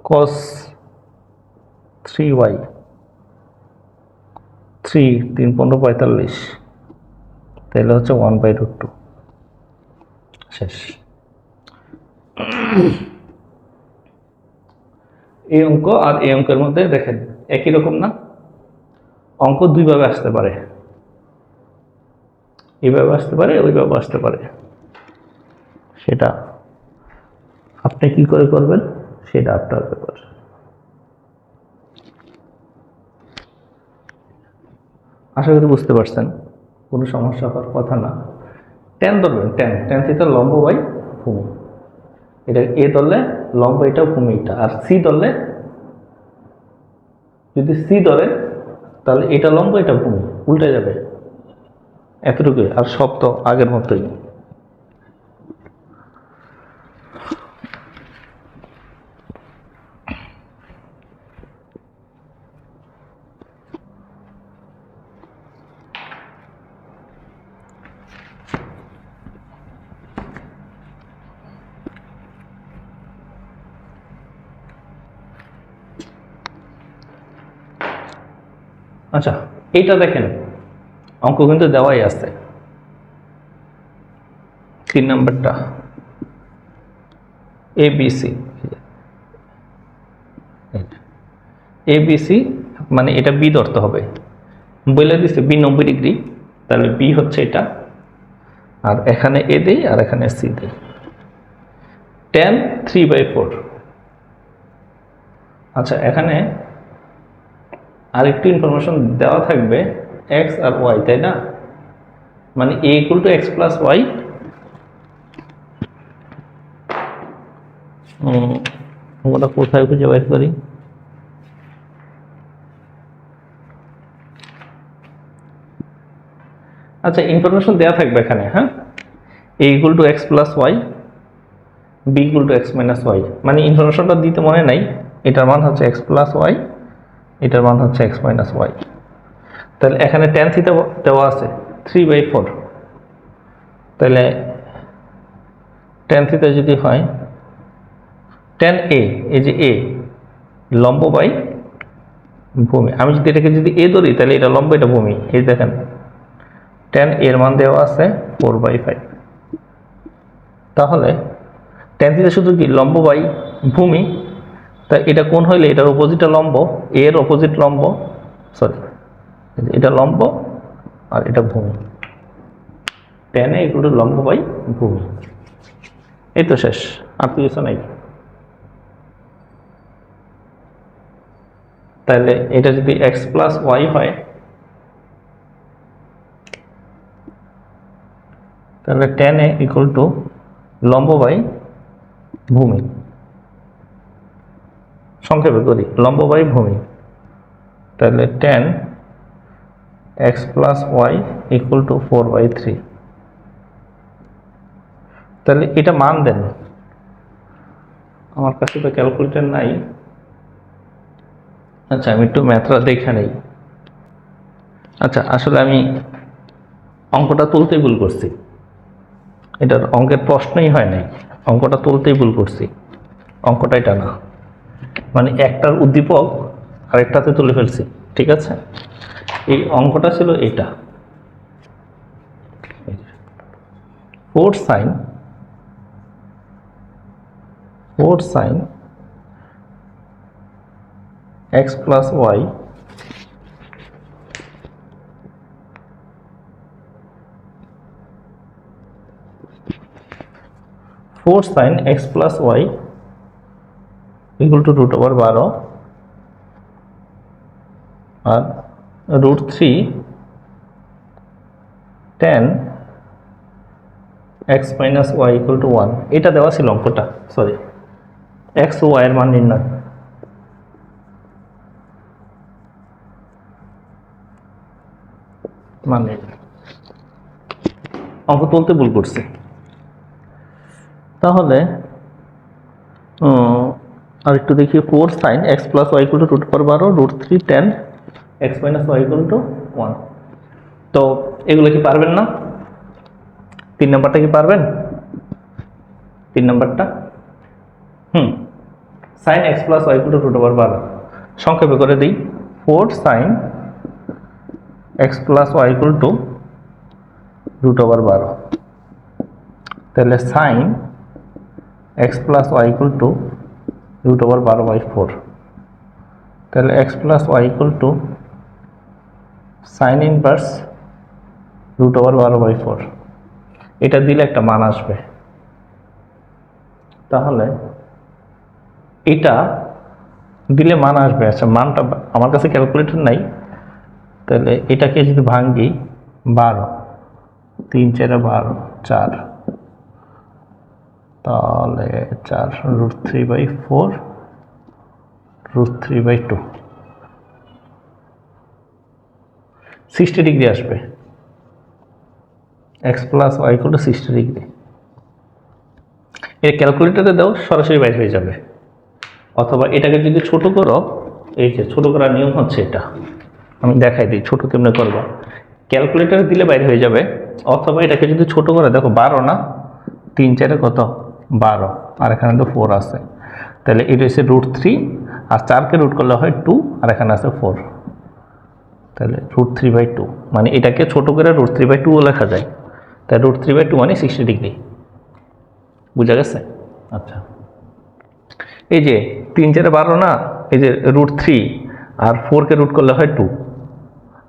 cos 3y, 3 3 15 45, তাহলে হচ্ছে 1/√2। শেষ। এই অঙ্ক আর এই অঙ্কের মধ্যে দেখেন একই রকম না? অঙ্ক দুইভাবে আসতে পারে, এইভাবে আসতে পারে, ওইভাবে আসতে পারে। সেটা আপনি কি করে করবেন সেটা আপনার ব্যাপার। আশা করি বুঝতে পারছেন, কোনো সমস্যা হওয়ার কথা না। ট্যান ধরবেন, ট্যান থিটা লম্ব বাই ভূমি। এটা এ ধরলে লম্ব এটা, ভূমি এটা। আর সি ধরলে, যদি সি ধরে তাহলে এটা লম্ব এটা ভূমি, উল্টে যাবে। এতটুকুই, আর সব তো আগের মতোই। আচ্ছা, এইটা দেখেন অঙ্ক কিন্তু দেওয়াই আছে। 3 নাম্বারটা এবিসি, এবিসি মানে এটা বি ধরতে হবে, বলে দিচ্ছে বি 90 ডিগ্রি, তাহলে বি হচ্ছে এটা, আর এখানে এ দেই আর এখানে সি দেই। tan 3/4। আচ্ছা, এখানে আরেকটু ইনফরমেশন দেওয়া থাকবে এক্স আর ওয়াই, তাই না? মানে A equal to X plus Y. ওটা কোথায় খুঁজে বের করি? আচ্ছা, ইনফরমেশন দেওয়া থাকবে এখানে, হ্যাঁ, A equal to X plus Y, B equal to X minus Y. মানে ইনফরমেশনটা দিতে মনে নাই, এটার মান হচ্ছে এক্স প্লাস ওয়াই, এটার মান হচ্ছে এক্স মাইনাস ওয়াই। তাহলে এখানে tan থিটা দেওয়া আছে 3/4, তাহলে tan থিটা যদি হয় tan a, এই যে a লম্ব বাই ভূমি, আমি যদি এটাকে যদি এ ধরি তাহলে এটা লম্ব, এটা ভূমি। এই দেখেন tan এর মান দেওয়া আছে 4/5। তাহলে tan থিটা সূত্র কি? লম্ব বাই ভূমি। তা এটা কোণ হইলে এটার অপোজিটটা লম্ব, এর অপোজিট লম্ব, সরি এটা লম্ব আর এটা ভূমি। tan a ইকুয়াল টু লম্ব বাই ভূমি। এই তো শেষ, আর কিছু নাই। তাহলে এটা যদি এক্স প্লাস ওয়াই হয়, তাহলে tan a ইকুয়াল টু লম্ব বাই ভূমি। সংক্ষেপে করি, লম্ব বাই ভূমি। তাহলে tan x plus Y equal to 4/3। তাহলে এটা মান দেন, আমার কাছে তো ক্যালকুলেটর নাই। আচ্ছা, আমি একটু ম্যাথটা দেখে নেই। আচ্ছা, আসলে আমি অঙ্কটা তুলতেই ভুল করছি, এটার অঙ্কের প্রশ্নই হয় নাই, অঙ্কটা তুলতেই ভুল করছি। অঙ্কটা এটা না, মানে একটার উদ্দীপক আরেকটাতে তুলে ফেলছি, ঠিক আছে? এই অঙ্কটা ছিল এটা, 4 sin x plus y sin x plus y equal to √12 R √3 tan x minus y equal to 1। এটা দেওয়া ছিল অঙ্কটা, সরি, x ও y এর মান নির্ণয়। মানে অঙ্ক তুলতে ভুল করছি। তাহলে আর একটু দেখি, 4 sin x plus y equal to √12 √3 tan x minus y equal to 1। তো এগুলো কি পারবেন না? 3 নাম্বারটা কি পারবেন? 3 নাম্বারটা sin x plus y equal to √12, সংক্ষেপে করে দিই, 4 sin x plus y equal to √12। তাহলে sin x plus y equal to √12/4। তাহলে x plus y equal to sin inverse √12/4। এটা দিলে একটা মান আসবে। তাহলে এটা দিলে মান আসবে। আচ্ছা, মানটা আমার কাছে ক্যালকুলেটর নাই, তাহলে এটাকে যদি ভাঙ্গি 12, 3 4 12, 4, তাহলে 4 √3/4 √3/2, 60 ডিগ্রি আসবে। x plus Y equal to 60 degree. এর ক্যালকুলেটরে দাও, সরাসরি বাইর হয়ে যাবে। অথবা এটাকে যদি ছোট করো, এই যে ছোট করার নিয়ম হচ্ছে এটা, আমি দেখাই দিই ছোট কেমনে করবো। ক্যালকুলেটরে দিলে বাইর হয়ে যাবে, অথবা এটাকে যদি ছোট করে দেখো, 12 না, 3 4 কত 12, আর এখানে তো 4 আছে, তাহলে এটা হচ্ছে √3, আর 4কে রুট করলে হয় 2, আর এখানে আছে 4। তাহলে √3/2 মানে এটাকে ছোট করে √3/2 লেখা যায়, তাই √3/2 মানে 60 ডিগ্রি। বুঝা গেছে? আচ্ছা, এই যে 3 4 12 না, এই যে √3 আর 4 কে রুট করলে হয় 2,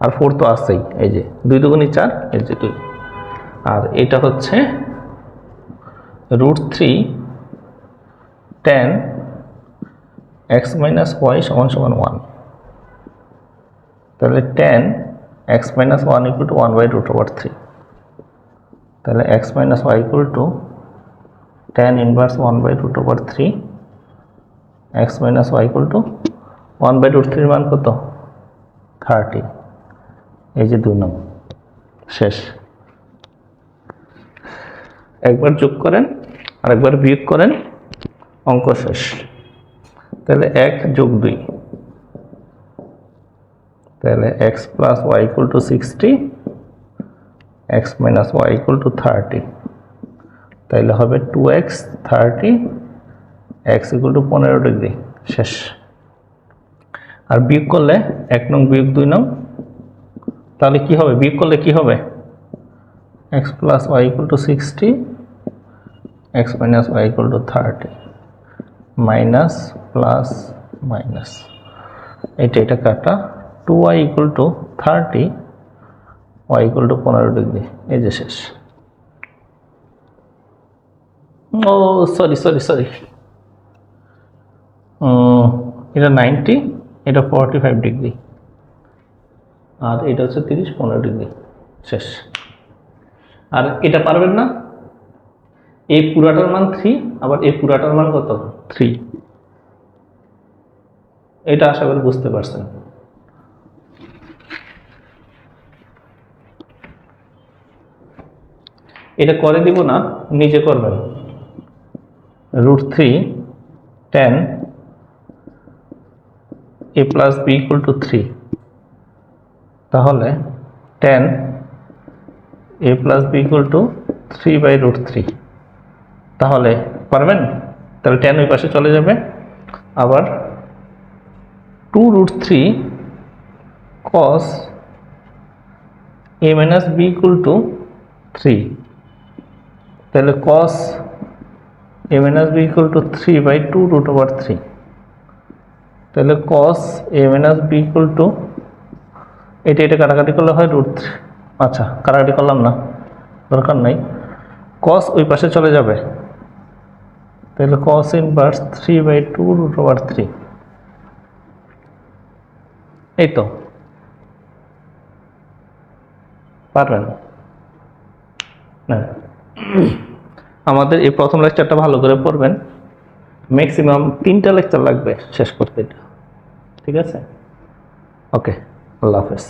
আর 4 তো আছেই, এই যে 2 দুগুণে 4, এই যে 2। আর এটা হচ্ছে √3 tan x minus y = 1, তাহলে tan x minus 1 = 1/√3, তাহলে x minus y = tan inverse 1/√3, x minus y = 1/√3 মান কত? 30। এই যে 2 নম্বর শেষ। একবার যোগ করেন আর একবার বিয়োগ করেন, অঙ্ক শেষ। তাহলে 1 যোগ 2, তাহলে x plus y = 60, x minus y = 30, তাহলে হবে 2x 30, x = 15 ডিগ্রি। শেষ। আর বিয়োগ করলে 1 নং বিয়োগ 2 নং, তাহলে কি হবে? বিয়োগ করলে কি হবে? x plus y = 60, x minus y = 30, minus plus minus, এটা কাটা, 2y = 30, y = 15 ডিগ্রি। এই যে শেষ। ও সরি, এটা 90, এটা 45 ডিগ্রি, আর এটা হচ্ছে 30 15 ডিগ্রি। শেষ। আর এটা পারবেন না, এই পুরাটার মান 3, আবার এই পুরাটার মান কত? 3। এটা আশা করি বুঝতে পারছেন। এটা করে দিব না, নিজে করবেন। √3 tan a plus b = 3, তাহলে tan a plus b = 3/√3, তাহলে পারবেন? তাহলে tan ওই পাশে চলে যাবে, আবার 2√3 cos a minus b = 3, তাহলে cos a minus b = 3/2√3, তাহলে cos a minus b = এটা কাটাকাটি করলে হয় √3। আচ্ছা, কাটাকাটি করলাম না, দরকার নাই। cos ওই পাশে চলে যাবে, তাহলে cos ইনভার্স 3/2√3। এই তো পারবেন না? আমাদের এই প্রথম লেকচারটা ভালো করে পড়বেন, ম্যাক্সিমাম 3টা লেকচার লাগবে শেষ করতে এটা। ঠিক আছে? ওকে, আল্লাহ হাফেজ।